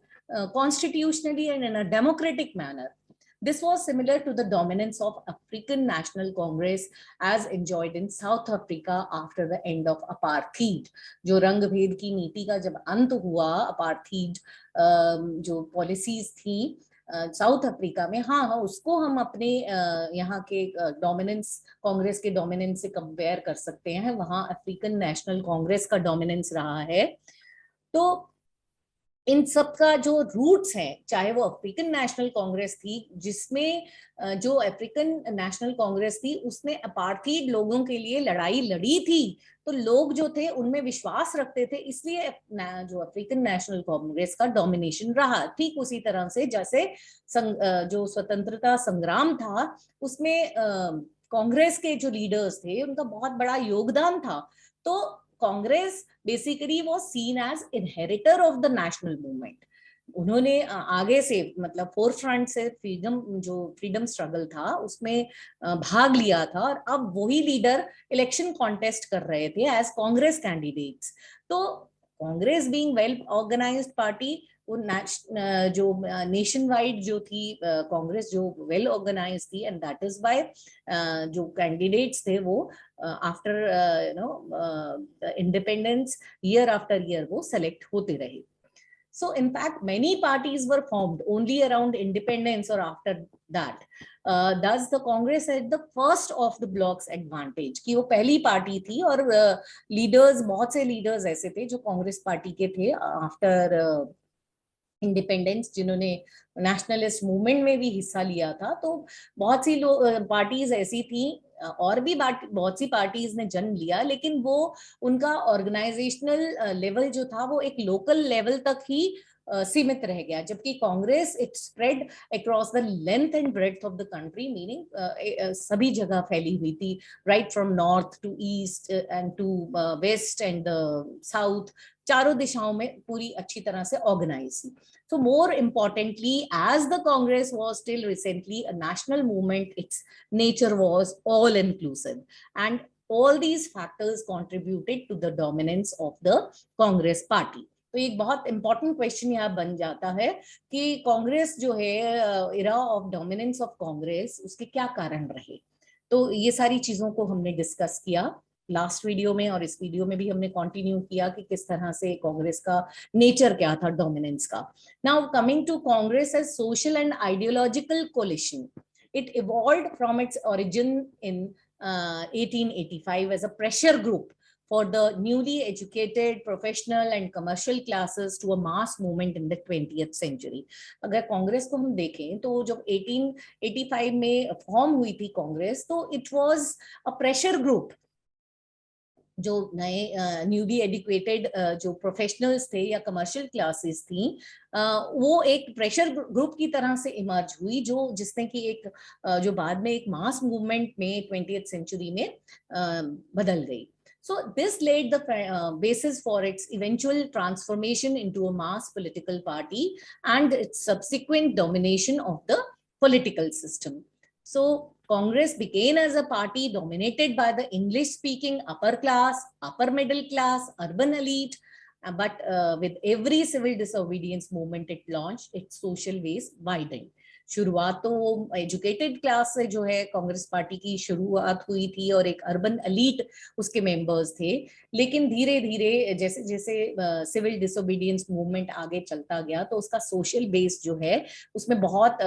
constitutionally and in a democratic manner. This was similar to the dominance of African National Congress as enjoyed in South Africa after the end of apartheid. जो रंग भेद की नीति का जब अंत हुआ, apartheid जो पॉलिसीज थी साउथ अफ्रीका में, हाँ हाँ उसको हम अपने यहाँ के डोमिनेंस, कांग्रेस के डोमिनेंस से कंपेयर कर सकते हैं। वहाँ अफ्रीकन नेशनल कांग्रेस का डोमिनेंस रहा है। तो इन सब का जो रूट्स हैं, चाहे वो अफ्रीकन नेशनल कांग्रेस थी, जिसमें जो अफ्रीकन नेशनल कांग्रेस थी उसने अपार्थीड लोगों के लिए लड़ाई लड़ी थी, तो लोग जो थे उनमें विश्वास रखते थे, इसलिए जो अफ्रीकन नेशनल कांग्रेस का डोमिनेशन रहा। ठीक उसी तरह से जैसे जो स्वतंत्रता संग्राम था उसमें कांग्रेस के जो लीडर्स थे उनका बहुत बड़ा योगदान था। तो कांग्रेस बेसिकली वो seen as inheritor of the national movement. उन्होंने आगे से मतलब फोर फ्रंट से फ्रीडम स्ट्रगल था उसमें भाग लिया था, और अब वही लीडर इलेक्शन कॉन्टेस्ट कर रहे थे एज कांग्रेस कैंडिडेट्स। तो Congress being well organised party, वो जो नेशन वाइड जो थी कांग्रेस जो वेल ऑर्गेनाइज थी, एंड दैट इज बाय जो कैंडिडेट्स थे वो after independence year after year वो सेलेक्ट होते रहे। So in fact, many parties were formed only around independence or after that. Thus the Congress had the first of the bloc's advantage कि वो पहली party थी, और लीडर्स, बहुत से लीडर्स ऐसे थे जो कांग्रेस पार्टी के थे आफ्टर इंडिपेंडेंस, जिन्होंने नेशनलिस्ट मूवमेंट में भी हिस्सा लिया था। तो बहुत सी पार्टीज ऐसी थी, और भी बहुत सी पार्टीज ने जन्म लिया, लेकिन वो उनका ऑर्गेनाइजेशनल लेवल जो था वो एक लोकल लेवल तक ही सीमित रह गया, जबकि Congress it spread across the length and breadth of the country, meaning सभी जगह फैली हुई थी, right from north to east and to west and south, चारों दिशाओं में पूरी अच्छी तरह से ऑर्गेनाइज थी। So more importantly, as the Congress was still recently a national movement, its nature was all inclusive, and all these factors contributed to the dominance of the Congress party. तो एक बहुत इंपॉर्टेंट क्वेश्चन यहाँ बन जाता है कि कांग्रेस जो है, era of dominance of Congress, उसके क्या कारण रहे। तो ये सारी चीजों को हमने डिस्कस किया लास्ट वीडियो में, और इस वीडियो में भी हमने कंटिन्यू किया कि किस तरह से कांग्रेस का नेचर क्या था डोमिनेंस का। Now coming to Congress as social and ideological coalition, it evolved from its origin in 1885 as a pressure group for the newly educated professional and commercial classes to a mass movement in the 20th century. अगर कांग्रेस को हम देखें तो जब 1885 में form हुई थी कांग्रेस, तो it was a pressure group. जो नए न्यूली एडुकेटेड जो प्रोफेशनल्स थे या कमर्शियल क्लासेस थी, वो एक प्रेशर ग्रुप की तरह से इमर्ज हुई, जो जिसने कि एक जो बाद में एक मास मूवमेंट में 20th सेंचुरी में बदल गई। So this laid the basis for its eventual transformation into a mass political party and its subsequent domination of the political system. So Congress began as a party dominated by the English-speaking upper class, upper middle class, urban elite, but with every civil disobedience movement it launched, its social base widened. शुरुआत तो educated class से जो है Congress party की शुरुआत हुई थी, और एक अर्बन एलीट उसके मेंबर्स थे, लेकिन धीरे धीरे जैसे जैसे सिविल डिसोबीडियंस मूवमेंट आगे चलता गया तो उसका सोशल बेस जो है उसमें बहुत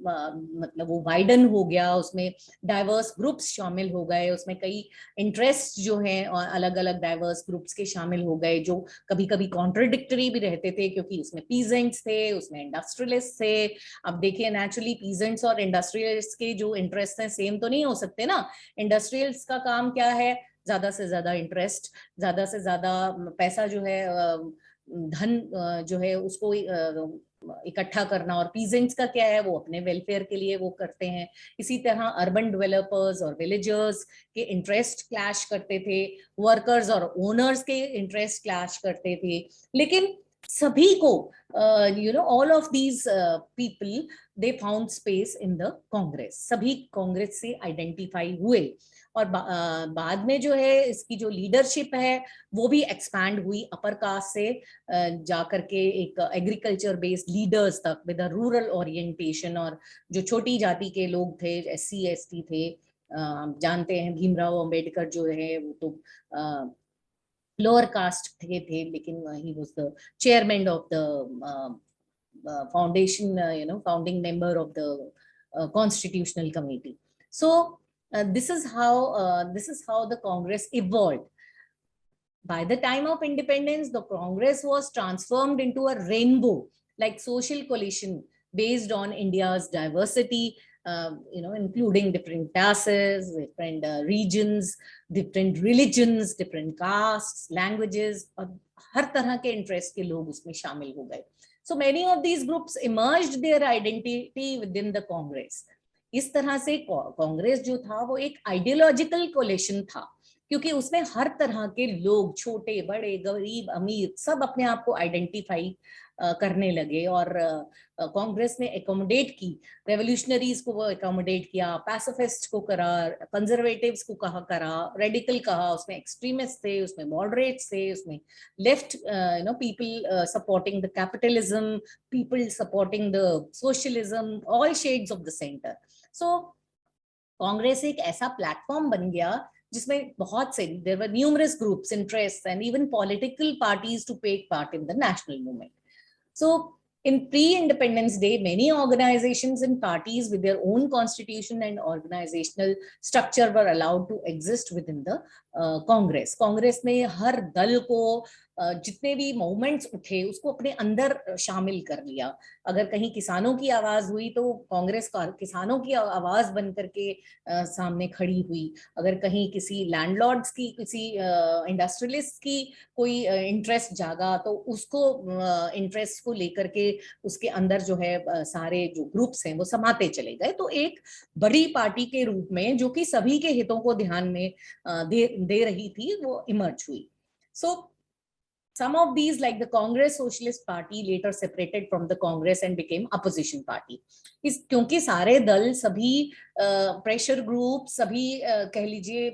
मतलब वो वाइडन हो गया, उसमें डाइवर्स ग्रुप्स शामिल हो गए, उसमें कई इंटरेस्ट जो हैं अलग अलग डाइवर्स ग्रुप्स के शामिल हो गए, जो कभी कभी कॉन्ट्रडिक्टरी भी रहते थे, क्योंकि उसमें पीजेंट्स थे, उसमें इंडस्ट्रियलिस्ट थे। अब देखिए नेचुरली पीजेंट्स और इंडस्ट्रियलिस्ट के जो इंटरेस्ट हैं सेम तो नहीं हो सकते ना। इंडस्ट्रियल्स का काम क्या है, ज्यादा से ज्यादा इंटरेस्ट, ज्यादा से ज्यादा पैसा जो है, धन जो है उसको इकट्ठा करना, और पीजेंट्स का क्या है, वो अपने वेलफेयर के लिए वो करते हैं। इसी तरह अर्बन डेवलपर्स और विलेजर्स के इंटरेस्ट क्लैश करते थे, वर्कर्स और ओनर्स के इंटरेस्ट क्लैश करते थे, लेकिन सभी को all of these people they found space in the Congress, सभी कांग्रेस से आइडेंटिफाई हुए। और बाद में जो है इसकी जो लीडरशिप है वो भी एक्सपैंड हुई अपर कास्ट से जाकर के एक एग्रीकल्चर बेस्ड लीडर्स तक विद अ रूरल ओरिएंटेशन। और जो छोटी जाति के लोग थे, SC ST थे, जानते हैं भीमराव अंबेडकर जो है वो तो लोअर कास्ट थे लेकिन he was the chairman of the foundation, founding member of the constitutional committee. So this is how the Congress evolved. By the time of independence, the Congress was transformed into a rainbow like social coalition based on India's diversity, including different classes, different regions, different religions, different castes, languages, और हर तरह के interest के लोग उसमें शामिल हो गए. So many of these groups emerged their identity within the Congress. इस तरह से कांग्रेस जो था वो एक आइडियोलॉजिकल कोलिशन था, क्योंकि उसमें हर तरह के लोग, छोटे बड़े गरीब अमीर, सब अपने आप को आइडेंटिफाई करने लगे. और कांग्रेस ने एकोमोडेट की, रेवोल्यूशनरीज को वो एकोमोडेट किया, पैसिफिस्ट को करा, कंजर्वेटिव्स को करा, रेडिकल कहा, उसमें एक्सट्रीमिस्ट थे, उसमें मॉडरेट्स थे, उसमें left people supporting the capitalism, people supporting the socialism, all shades of the centre. So Congress एक ऐसा प्लेटफॉर्म बन गया जिसमें बहुत से, there were numerous groups, interests and even political parties to take part in the national movement. So in pre-independence day, many organizations and parties with their own constitution and organizational structure were allowed to exist within the Congress. Congress ने हर दल को जितने भी movements उठे उसको अपने अंदर शामिल कर लिया. अगर कहीं किसानों की आवाज हुई तो कांग्रेस किसानों की आवाज बन करके सामने खड़ी हुई. अगर कहीं किसी लैंडलॉर्ड्स की, किसी इंडस्ट्रियलिस्ट की कोई इंटरेस्ट जागा तो उसको इंटरेस्ट को लेकर के उसके अंदर जो है सारे जो ग्रुप्स हैं वो समाते चले गए. तो एक बड़ी पार्टी के रूप में जो कि सभी के हितों को ध्यान में दे रही थी वो इमर्ज हुई. So some of these, like the Congress Socialist Party, later separated from the Congress and became opposition party. क्योंकि सारे दल, सभी प्रेशर ग्रुप, सभी कह लीजिए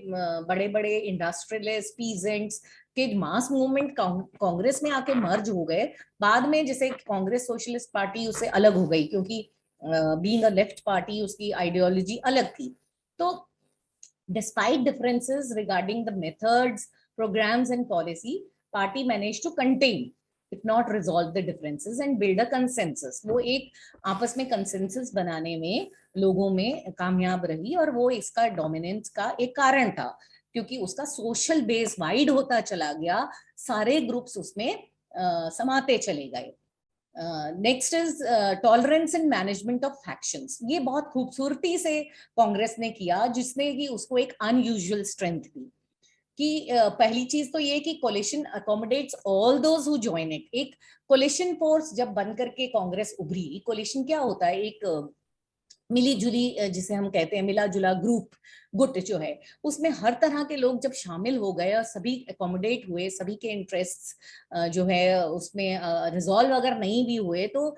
बड़े बड़े इंडस्ट्रियलिस्ट, पीजेंट्स के मास मूवमेंट कांग्रेस में आके मर्ज हो गए. बाद में जैसे कांग्रेस सोशलिस्ट पार्टी उससे अलग हो गई, क्योंकि बीइंग अ लेफ्ट पार्टी उसकी आइडियोलॉजी अलग थी. तो despite differences regarding the methods, programs and policy, party managed to contain, if not resolve the differences and build a consensus. वो एक आपस में consensus बनाने में लोगों में कामयाब रही, और वो इसका डोमिनेंस का एक कारण था, क्योंकि उसका सोशल बेस वाइड होता चला गया, सारे ग्रुप्स उसमें समाते चले गए. Next is tolerance and management of factions. ये बहुत खूबसूरती से कांग्रेस ने किया, जिसने कि उसको एक अनयूजुअल स्ट्रेंथ दी. कि पहली चीज तो ये कि coalition accommodates all those who join it. एक कोलिशन फोर्स जब बन करके कांग्रेस उभरी, कोलिशन क्या होता है, एक मिली जुली, जिसे हम कहते हैं मिला जुला ग्रुप, गुट जो है, उसमें हर तरह के लोग जब शामिल हो गए और सभी एकोमोडेट हुए, सभी के इंटरेस्ट्स जो है उसमें रिजॉल्व अगर नहीं भी हुए तो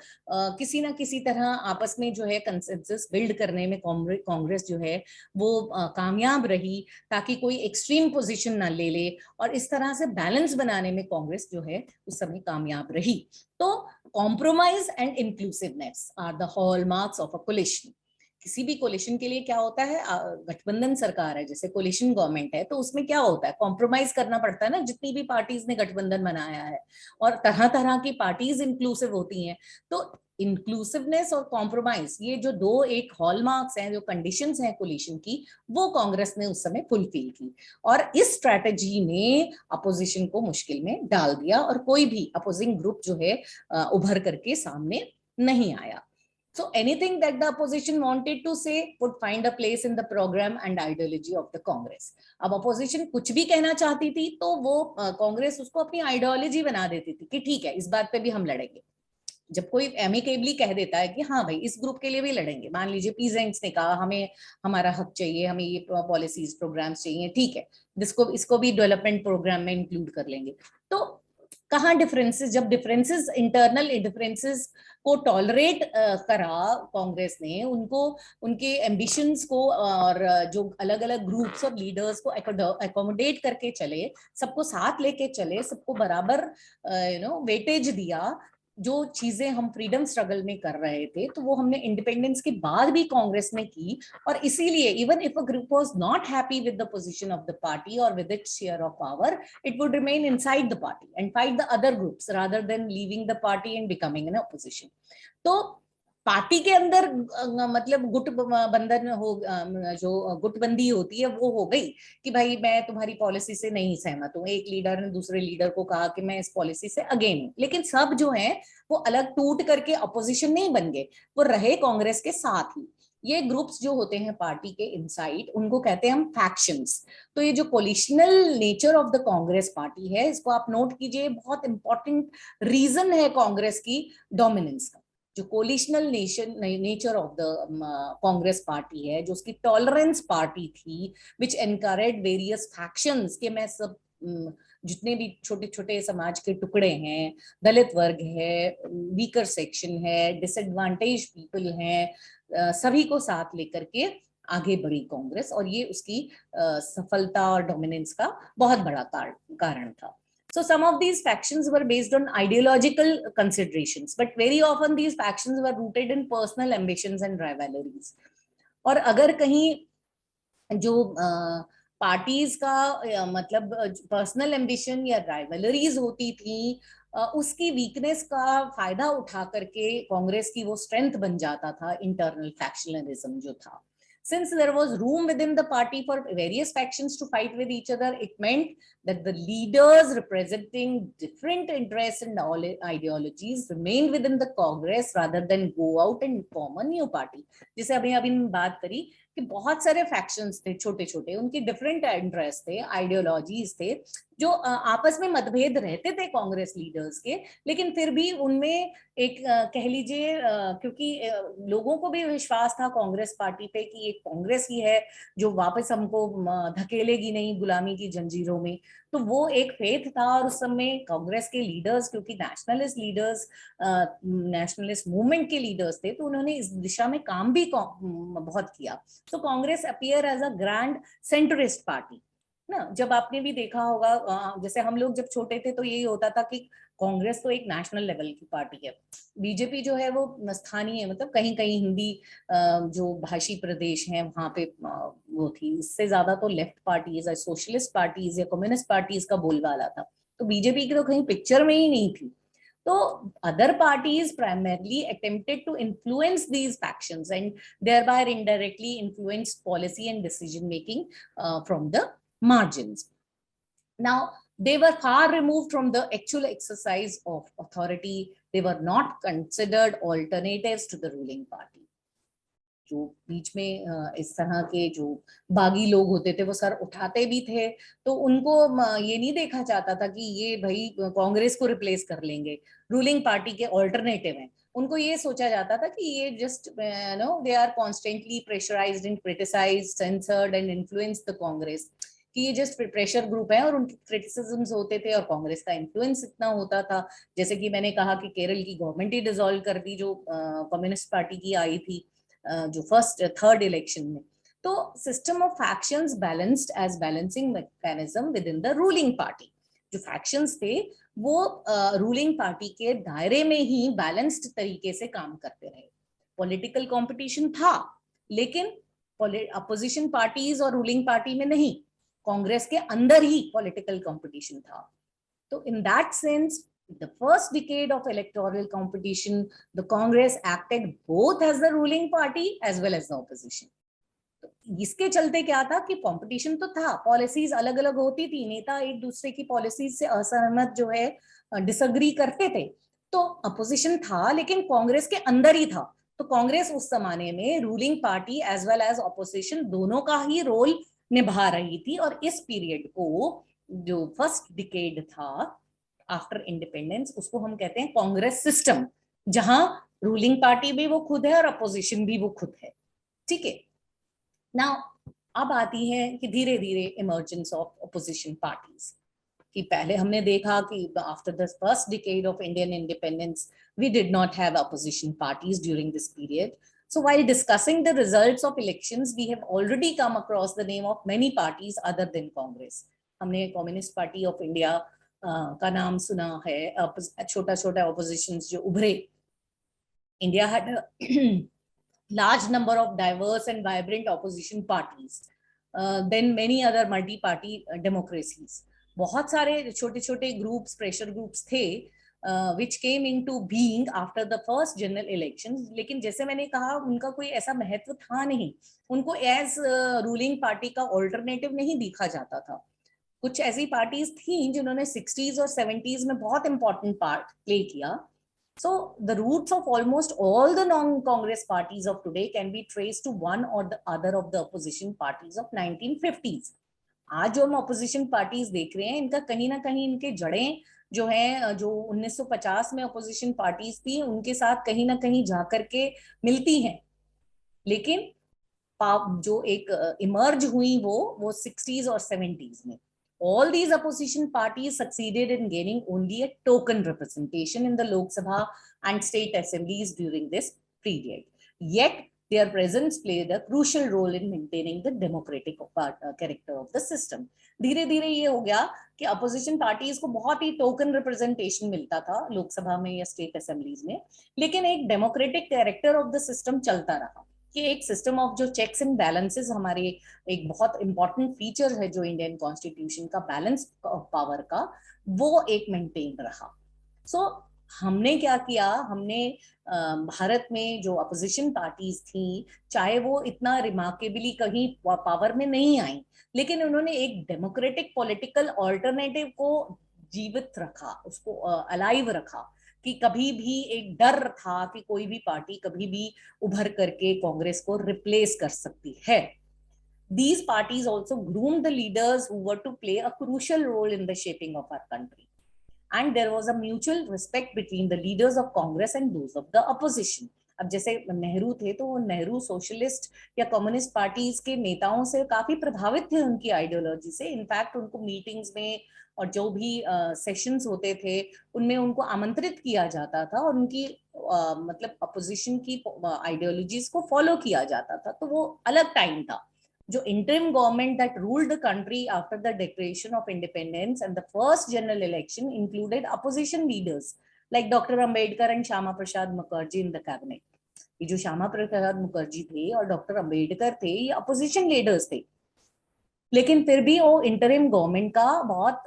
किसी ना किसी तरह आपस में जो है कंसेंसस बिल्ड करने में कांग्रेस जो है वो कामयाब रही, ताकि कोई एक्सट्रीम पोजीशन ना ले ले, और इस तरह से बैलेंस बनाने में कांग्रेस जो है उस समय कामयाब रही. तो compromise and inclusiveness are the hallmarks of a coalition. किसी भी कोलिशन के लिए क्या होता है, गठबंधन सरकार है, जैसे कोलिशन गवर्नमेंट है, तो उसमें क्या होता है, कॉम्प्रोमाइज करना पड़ता है ना. जितनी भी पार्टीज ने गठबंधन बनाया है, और तरह तरह की पार्टीज इंक्लूसिव होती हैं, तो इंक्लूसिवनेस और कॉम्प्रोमाइज, ये जो दो एक हॉलमार्क्स हैं, जो कंडीशंस हैं कोलिशन की, वो कांग्रेस ने उस समय फुलफिल की. और इस स्ट्रैटेजी ने अपोजिशन को मुश्किल में डाल दिया, और कोई भी अपोजिंग ग्रुप जो है उभर करके सामने नहीं आया. So anything that the opposition wanted to say would find a place in the program and ideology of the Congress. अब opposition कुछ भी कहना चाहती थी तो वो कांग्रेस उसको अपनी आइडियोलॉजी बना देती थी कि ठीक है, इस बात पे भी हम लड़ेंगे. जब कोई एमिकेबली कह देता है कि हाँ भाई इस ग्रुप के लिए भी लड़ेंगे, मान लीजिए पीजेंट्स ने कहा हमें हमारा हक चाहिए, हमें ये पॉलिसीज प्रोग्राम्स चाहिए, ठीक है, इसको भी डेवलपमेंट प्रोग्राम में इंक्लूड कर लेंगे. तो कहाँ डिफरेंसेस, जब डिफरेंसेस, इंटरनल डिफरेंसेस को टॉलरेट करा कांग्रेस ने, उनको उनके एम्बिशंस को और जो अलग अलग ग्रुप्स और लीडर्स को एकोमोडेट करके चले, सबको साथ लेके चले, सबको बराबर वेटेज दिया, जो चीजें हम फ्रीडम स्ट्रगल में कर रहे थे, तो वो हमने इंडिपेंडेंस के बाद भी कांग्रेस ने की। और इसीलिए even if a group was not happy with the position of the party और with its share of power, it would remain inside the party and fight the other groups rather than leaving the party and becoming an opposition. तो party के अंदर मतलब गुट बंधन हो, जो गुटबंदी होती है वो हो गई कि भाई मैं तुम्हारी पॉलिसी से नहीं सहमत हूँ, एक लीडर ने दूसरे लीडर को कहा कि मैं इस पॉलिसी से अगेन हूँ, लेकिन सब जो है वो अलग टूट करके अपोजिशन नहीं बन गए, वो रहे कांग्रेस के साथ ही। ये ग्रुप्स जो होते हैं पार्टी के इनसाइड, उनको कहते हैं हम फैक्शंस। तो ये जो coalitional nature of the Congress party है, इसको आप नोट कीजिए, बहुत इंपॉर्टेंट रीजन है कांग्रेस की डोमिनेंस का। जो coalitional nature of the Congress party है, जो उसकी टॉलरेंस पार्टी थी, विच एनकरेज वेरियस फैक्शंस, के मैं सब जितने भी छोटे छोटे समाज के टुकड़े हैं, दलित वर्ग है, वीकर सेक्शन है, डिसएडवांटेज पीपल हैं, सभी को साथ लेकर के आगे बढ़ी कांग्रेस, और ये उसकी सफलता और डोमिनेंस का बहुत बड़ा कारण था। So some of these factions were based on ideological considerations, but very often these factions were rooted in personal ambitions and rivalries. और अगर कहीं जो पार्टीज का मतलब पर्सनल एम्बिशन या राइवलरीज होती थी, उसकी वीकनेस का फायदा उठा करके कांग्रेस की वो स्ट्रेंथ बन जाता था इंटरनल फैक्शनलिज्म जो था। Since there was room within the party for various factions to fight with each other, it meant that the leaders representing different interests and ideologies remained within the Congress rather than go out and form a new party. जैसे अभी बात करी कि बहुत सारे factions थे छोटे छोटे, उनके डिफरेंट इंटरेस्ट थे, आइडियोलॉजीज थे, जो आपस में मतभेद रहते थे कांग्रेस लीडर्स के, लेकिन फिर भी उनमें एक कह लीजिए, क्योंकि लोगों को भी विश्वास था कांग्रेस पार्टी पे कि एक कांग्रेस ही है जो वापस हमको धकेलेगी नहीं गुलामी की जंजीरों में, तो वो एक फेथ था। और उस समय कांग्रेस के लीडर्स, क्योंकि नेशनलिस्ट लीडर्स नेशनलिस्ट मूवमेंट के लीडर्स थे, तो उन्होंने इस दिशा में काम भी बहुत किया। तो Congress appear as a grand centrist party ना। जब आपने भी देखा होगा, जैसे हम लोग जब छोटे थे तो यही होता था कि कांग्रेस तो एक नेशनल लेवल की पार्टी है, बीजेपी जो है वो स्थानीय, मतलब कहीं कहीं हिंदी जो भाषी प्रदेश हैं वहां पे वो थी। इससे ज्यादा तो लेफ्ट पार्टीज, सोशलिस्ट पार्टीज या कम्युनिस्ट पार्टीज का बोलबाला था, तो बीजेपी की तो कहीं पिक्चर में ही नहीं थी। तो other parties primarily attempted to influence these factions and thereby indirectly influenced policy and decision making from the margins. Now, they were far removed from the actual exercise of authority. They were not considered alternatives to the ruling party. जो बीच में इस तरह के जो बागी लोग होते थे वो सर उठाते भी थे, तो उनको ये नहीं देखा जाता था कि ये भाई कांग्रेस को रिप्लेस कर लेंगे, रूलिंग पार्टी के ऑल्टरनेटिव हैं। उनको ये सोचा जाता था कि ये just they are constantly pressurised and criticised, censored and influence the Congress, कि ये जस्ट प्रेशर ग्रुप है और उनके क्रिटिसिज्म्स होते थे और कांग्रेस का इन्फ्लुएंस इतना होता था। जैसे कि मैंने कहा कि केरल की गवर्नमेंट ही डिसॉल्व कर दी जो कम्युनिस्ट पार्टी की आई थी जो फर्स्ट थर्ड इलेक्शन में। तो system of factions balanced as balancing mechanism with in the ruling party. जो फैक्शंस थे वो रूलिंग पार्टी के दायरे में ही बैलेंस्ड तरीके से काम करते रहे। पॉलिटिकल कंपटीशन था, लेकिन अपोजिशन पार्टीज और रूलिंग पार्टी में नहीं, कांग्रेस के अंदर ही पॉलिटिकल कंपटीशन था। तो in that sense, the first decade of electoral competition, the Congress acted both as the ruling party as well as the opposition. तो इसके चलते क्या था कि कंपटीशन तो था, पॉलिसीज अलग अलग होती थी, नेता एक दूसरे की पॉलिसीज से असहमत जो है डिसएग्री करते थे, तो अपोजिशन था लेकिन कांग्रेस के अंदर ही था। तो कांग्रेस उस जमाने में ruling party as well as opposition दोनों का ही रोल निभा रही थी। और इस पीरियड को जो फर्स्ट डिकेड था आफ्टर इंडिपेंडेंस, उसको हम कहते हैं कांग्रेस सिस्टम, जहां रूलिंग पार्टी भी वो खुद है और अपोजिशन भी वो खुद है। ठीक है, नाउ अब आती है कि धीरे धीरे इमर्जेंस ऑफ अपोजिशन पार्टीज। कि पहले हमने देखा कि after the first decade of Indian independence we did not have opposition parties during this period. So while discussing the results of elections, we have already come across the name of many parties other than Congress. हमने communist party of India का नाम सुना है, छोटा छोटा oppositions जो उभरे. India had a large number of diverse and vibrant opposition parties, then many other multi-party democracies. बहुत सारे छोटे छोटे ग्रुप्स, प्रेशर ग्रुप्स थे which came into being after the first general elections. लेकिन जैसे मैंने कहा उनका कोई ऐसा महत्व था नहीं, उनको एज रूलिंग पार्टी का ऑल्टरनेटिव नहीं देखा जाता था. कुछ ऐसी पार्टीज थी जिन्होंने 60s और 70s में बहुत इंपॉर्टेंट पार्ट प्ले किया. So the roots of almost all the non-Congress parties of today can be traced to one or the other of the opposition parties of 1950s. आज जो हम opposition parties देख रहे हैं, इनका कहीं ना कहीं इनके जड़ें जो हैं, जो 1950 में opposition parties थी, उनके साथ कहीं ना कहीं जाकर के मिलती हैं. लेकिन जो एक इमर्ज हुई वो 60s और 70s में. All these opposition parties succeeded in gaining only a token representation in the Lok Sabha and state assemblies during this period. Yet their presence played a crucial role in maintaining the democratic character of the system. धीरे धीरे ये हो गया कि opposition parties को बहुत ही token representation मिलता था लोकसभा में या state assemblies में, लेकिन एक democratic character of the system चलता रहा. कि एक सिस्टम ऑफ जो चेक्स एंड बैलेंसेस हमारे एक बहुत इंपॉर्टेंट फीचर है जो इंडियन कॉन्स्टिट्यूशन का, बैलेंस पावर का, वो एक मेंटेन रहा. सो हमने क्या किया, हमने भारत में जो अपोजिशन पार्टीज थी, चाहे वो इतना रिमार्केबली कहीं पावर में नहीं आई, लेकिन उन्होंने एक डेमोक्रेटिक पॉलिटिकल ऑल्टरनेटिव को जीवित रखा, उसको अलाइव रखा. कि कभी भी एक डर था कि कोई भी पार्टी कभी भी उभर करके कांग्रेस को रिप्लेस कर सकती है. These parties also groomed the leaders who were to play a crucial role in the shaping of our country. And there was a mutual respect between the leaders of Congress and those of the opposition. अब जैसे नेहरू थे तो वो Nehru socialist या communist parties के नेताओं से काफी प्रभावित थे उनकी आइडियोलॉजी से. इनफैक्ट उनको मीटिंग्स में और जो भी सेशंस होते थे उनमें उनको आमंत्रित किया जाता था और उनकी मतलब अपोजिशन की आइडियोलॉजीज को फॉलो किया जाता था. तो वो अलग टाइम था. जो interim government that ruled the country after the declaration of independence and the first general election included opposition leaders like Dr. Ambedkar and Shyama Prasad Mukherjee in the cabinet. ये जो श्यामा प्रसाद मुखर्जी थे और डॉक्टर अंबेडकर थे, ये opposition leaders थे, लेकिन फिर भी वो इंटरिम गवर्नमेंट का बहुत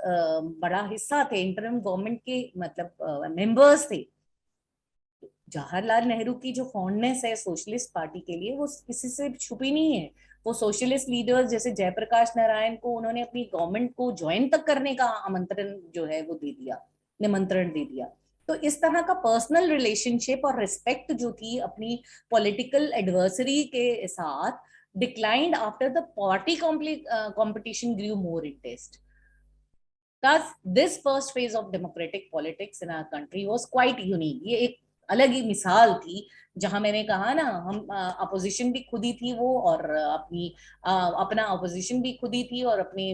बड़ा हिस्सा थे, इंटरिम गवर्नमेंट के मतलब मेंबर्स थे. जवाहरलाल नेहरू की जो फॉन्डनेस है सोशलिस्ट पार्टी के लिए वो किसी से छुपी नहीं है. वो सोशलिस्ट लीडर्स जैसे जयप्रकाश नारायण को उन्होंने अपनी गवर्नमेंट को ज्वाइन तक करने का आमंत्रण जो है वो दे दिया, निमंत्रण दे दिया. तो इस तरह का पर्सनल रिलेशनशिप और रिस्पेक्ट जो थी अपनी पॉलिटिकल एडवर्सरी के साथ declined after the party competition grew more intense. Thus, this first phase of democratic politics in our country was quite unique. ये एक अलग ही मिसाल थी जहां मैंने कहा ना, हम अपोजिशन भी खुद ही थी वो, और अपनी अपना अपोजिशन भी खुद ही थी, और अपनी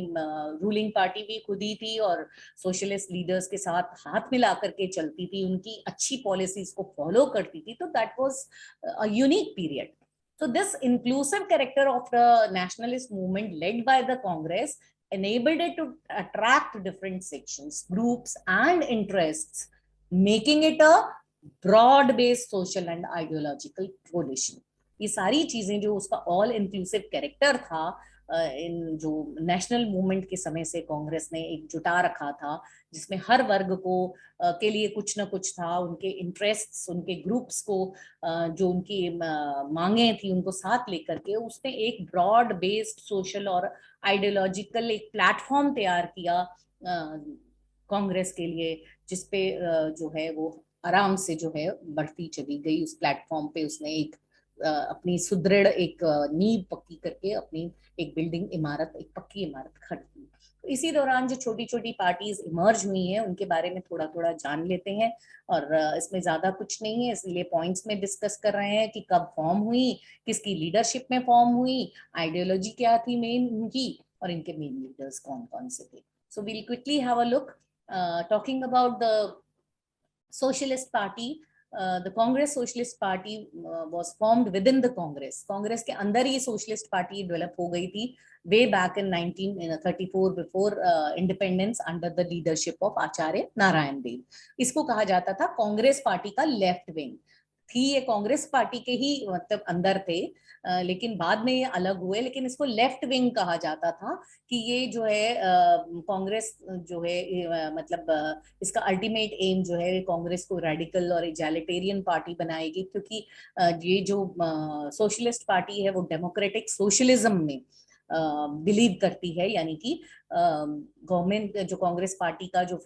रूलिंग पार्टी भी खुद ही थी, और सोशलिस्ट लीडर्स के साथ हाथ मिला करके चलती थी, उनकी अच्छी पॉलिसीज को फॉलो करती थी. तो that was a unique period. So this inclusive character of the nationalist movement led by the Congress enabled it to attract different sections, groups and interests, making it a broad-based social and ideological coalition. ये सारी चीजें जो उसका all inclusive character था, इन जो national movement के समय से कांग्रेस ने एक जुटा रखा था, जिसमें हर वर्ग को के लिए कुछ ना कुछ था, उनके इंटरेस्ट्स, उनके ग्रुप्स को जो उनकी मांगे थी उनको साथ लेकर के उसने एक ब्रॉड बेस्ड सोशल और आइडियोलॉजिकल एक प्लेटफॉर्म तैयार किया कांग्रेस के लिए, जिसपे जो है वो आराम से जो है बढ़ती चली गई. उस प्लेटफॉर्म पे उसने एक अपनी सुदृढ़ एक नींव पक्की करके अपनी एक बिल्डिंग इमारत, एक पक्की इमारत खड़ी की. तो इसी दौरान जो छोटी छोटी पार्टीज इमर्ज हुई हैं उनके बारे में थोड़ा थोड़ा जान लेते हैं, और इसमें ज्यादा कुछ नहीं है, इसलिए पॉइंट्स में डिस्कस कर रहे हैं कि कब फॉर्म हुई, किसकी लीडरशिप में फॉर्म हुई, आइडियोलॉजी क्या थी मेन उनकी, और इनके मेन लीडर्स कौन कौन से थे. So we'll quickly have a look, talking about the Socialist Party. The Congress Socialist Party was formed within the Congress. Congress के अंदर ये Socialist Party develop हो गई थी way back in 1934, before independence, under the leadership of आचार्य नारायण देव. इसको कहा जाता था कांग्रेस पार्टी का लेफ्ट विंग. थी ये कांग्रेस पार्टी के ही मतलब अंदर थे, लेकिन बाद में ये अलग हुए. लेकिन इसको लेफ्ट विंग कहा जाता था कि ये जो है कांग्रेस जो है मतलब इसका अल्टीमेट एम जो है कांग्रेस को रेडिकल और इजैलिटेरियन पार्टी बनाएगी, क्योंकि ये जो सोशलिस्ट पार्टी है वो डेमोक्रेटिक सोशलिज्म में बिलीव करती है. यानी कि गवर्नमेंट जो कांग्रेस पार्टी का जो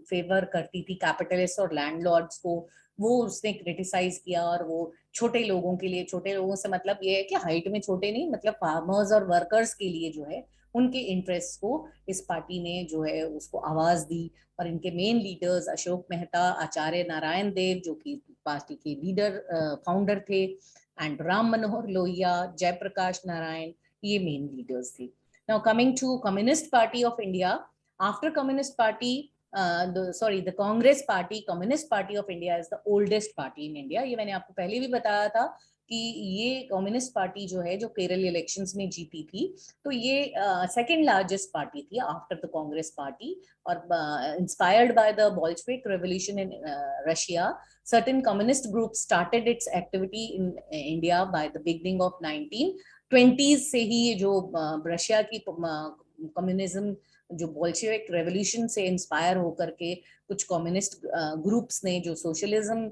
फेवर करती थी कैपिटलिस्ट और लैंडलॉर्ड्स को, वो उसने क्रिटिसाइज किया. और वो छोटे लोगों के लिए, छोटे लोगों से मतलब ये है कि हाइट में छोटे नहीं, मतलब फार्मर्स और वर्कर्स के लिए जो है उनके इंटरेस्ट को इस पार्टी ने जो है उसको आवाज दी. और इनके मेन लीडर्स अशोक मेहता, आचार्य नारायण देव जो कि पार्टी के लीडर फाउंडर थे, एंड राम मनोहर लोहिया, जयप्रकाश नारायण, ये मेन लीडर्स थे. Now coming to communist party of India. After communist party, the Congress Party, Communist Party of India is the oldest party in India. ये मैंने आपको पहले भी बताया था कि ये कम्युनिस्ट पार्टी जो है, जो केरल इलेक्शंस में जीती थी, तो ये सेकंड लार्जेस्ट पार्टी थी आफ्टर द कांग्रेस पार्टी. और inspired by the Bolshevik revolution in Russia, certain communist groups started its activity in India by the beginning of 1920s से ही. ये जो रशिया की कम्युनिज्म जो बोल्शेविक रेवोल्यूशन से इंस्पायर होकर के कुछ कम्युनिस्ट ग्रुप्स ने जो सोशलिज्म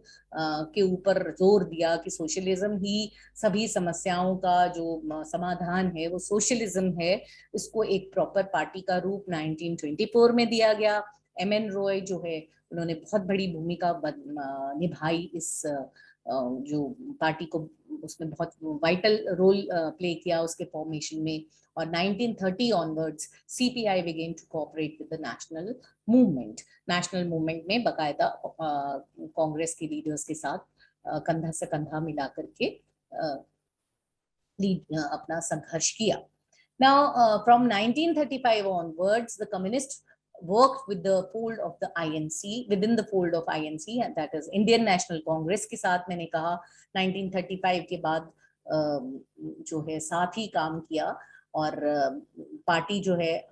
के ऊपर जोर दिया कि सोशलिज्म ही सभी समस्याओं का जो समाधान है वो सोशलिज्म है, इसको एक प्रॉपर पार्टी का रूप 1924 में दिया गया. एमएन रॉय जो है, उन्होंने बहुत बड़ी भूमिका निभाई इस जो पार्टी को, उसमें बहुत वाइटल रोल प्ले किया उसके फॉर्मेशन में. और 1930 onwards CPI began to cooperate with the national movement. National movement में बकायदा कांग्रेस के लीडर्स के साथ कंधा से कंधा मिला करके अपना संघर्ष किया. Now, from 1935 onwards, the communists worked with the fold of the INC, within the fold of INC, and that is Indian National Congress के साथ. मैंने कहा 1935 के बाद जो है साथ ही काम किया. और पार्टी जो है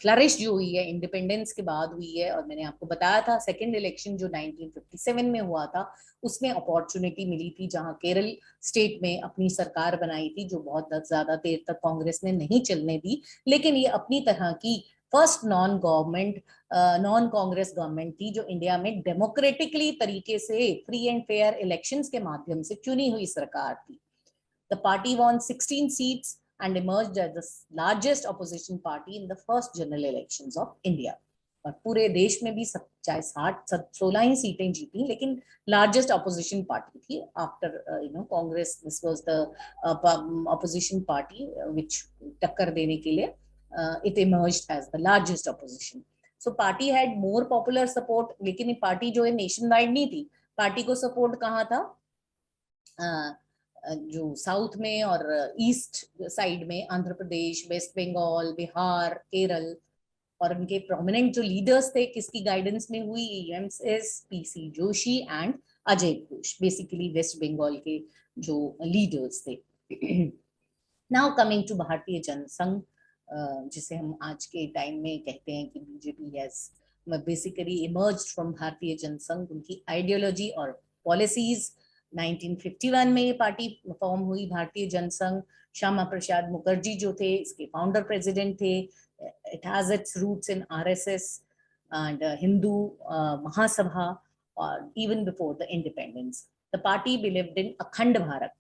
फ्लरिश जो हुई है इंडिपेंडेंस के बाद हुई है. और मैंने आपको बताया था सेकंड इलेक्शन जो 1957 में हुआ था, उसमें अपॉर्चुनिटी मिली थी, जहां केरल स्टेट में अपनी सरकार बनाई थी, जो बहुत ज्यादा देर तक कांग्रेस ने नहीं चलने दी. लेकिन ये अपनी तरह की फर्स्ट नॉन कांग्रेस गवर्नमेंट थी जो इंडिया में डेमोक्रेटिकली तरीके से फ्री एंड फेयर इलेक्शंस के माध्यम से चुनी हुई सरकार थी. The party won 16 seats and emerged as the largest opposition party in the first general elections of India. और पूरे देश में भी चाहे 16 ही सीटें जीती, लेकिन लार्जेस्ट अपोजिशन पार्टी थी after Congress. This was the opposition party which टक्कर देने के लिए it emerged as the largest opposition. So party had more popular support, लेकिन ये पार्टी जो है नेशन वाइड नहीं थी. पार्टी को सपोर्ट कहाँ था? जो साउथ में और ईस्ट साइड में आंध्र प्रदेश, वेस्ट बंगाल, बिहार, केरल. और उनके प्रोमिनेंट जो लीडर्स थे किसकी गाइडेंस में हुई? MS PC Joshi and Ajay Ghosh, basically West Bengal के जो लीडर्स थे. नाउ कमिंग टू भारतीय जनसंघ, जिसे हम आज के टाइम में कहते हैं कि BJP has basically emerged from भारतीय जनसंघ. उनकी आइडियोलॉजी और पॉलिसीज 1951 में ये पार्टी फॉर्म हुई, भारतीय जनसंघ. श्यामा प्रसाद मुखर्जी जो थे इसके फाउंडर प्रेसिडेंट थे. It has its roots in RSS and Hindu Mahasabha, और even before the independence the party believed in Akhand Bharat,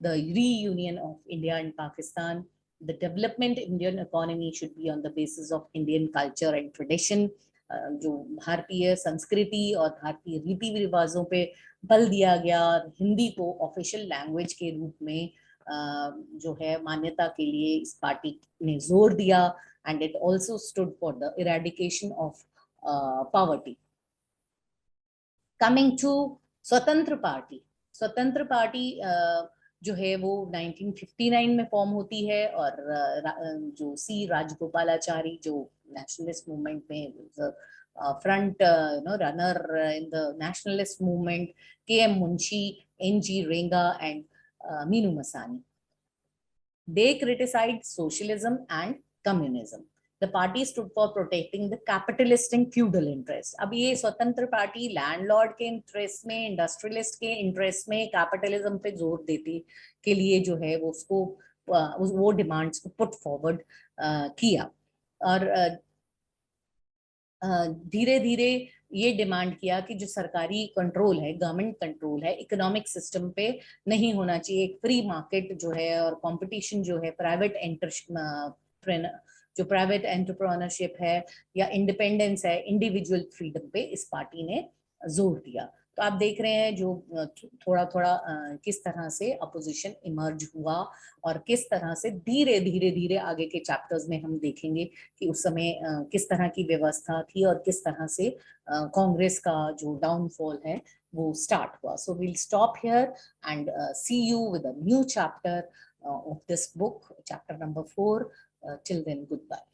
the reunion of India and Pakistan. The development Indian economy should be on the basis of Indian culture and tradition. जो भारतीय संस्कृति और भारतीय रीति रिवाजों पे बल दिया गया. हिंदी को ऑफिशियल लैंग्वेज के रूप में जो है मान्यता के लिए इस पार्टी ने जोर दिया. And it also stood for the eradication of poverty. Coming to Swatantra party. Swatantra party जो है वो 1959 में फॉर्म होती है, और जो सी राजगोपालाचारी जो नेशनलिस्ट मूवमेंट में front runner in the nationalist movement, KM. Munshi, N.G. Renga, and Meenu Masani. They criticized socialism and communism. The party stood for protecting the capitalist and feudal interest. अब ये स्वतंत्र पार्टी लैंडलॉर्ड के interest में, industrialist के interest में, capitalism पे जोर देती के लिए जो है वो उसको वो डिमांड्स को पुट फॉरवर्ड किया, और धीरे धीरे ये डिमांड किया कि जो सरकारी कंट्रोल है, गवर्नमेंट कंट्रोल है, इकोनॉमिक सिस्टम पे नहीं होना चाहिए। एक फ्री मार्केट जो है और कंपटीशन जो है, जो प्राइवेट एंटरप्रेन्योरशिप है या इंडिपेंडेंस है, इंडिविजुअल फ्रीडम पे इस पार्टी ने जोर दिया। तो आप देख रहे हैं जो थोड़ा थोड़ा किस तरह से अपोजिशन इमर्ज हुआ, और किस तरह से धीरे धीरे धीरे आगे के चैप्टर्स में हम देखेंगे कि उस समय किस तरह की व्यवस्था थी और किस तरह से कांग्रेस का जो डाउनफॉल है वो स्टार्ट हुआ। So will stop here and see you with a new chapter of this book, chapter number 4. Till then, goodbye.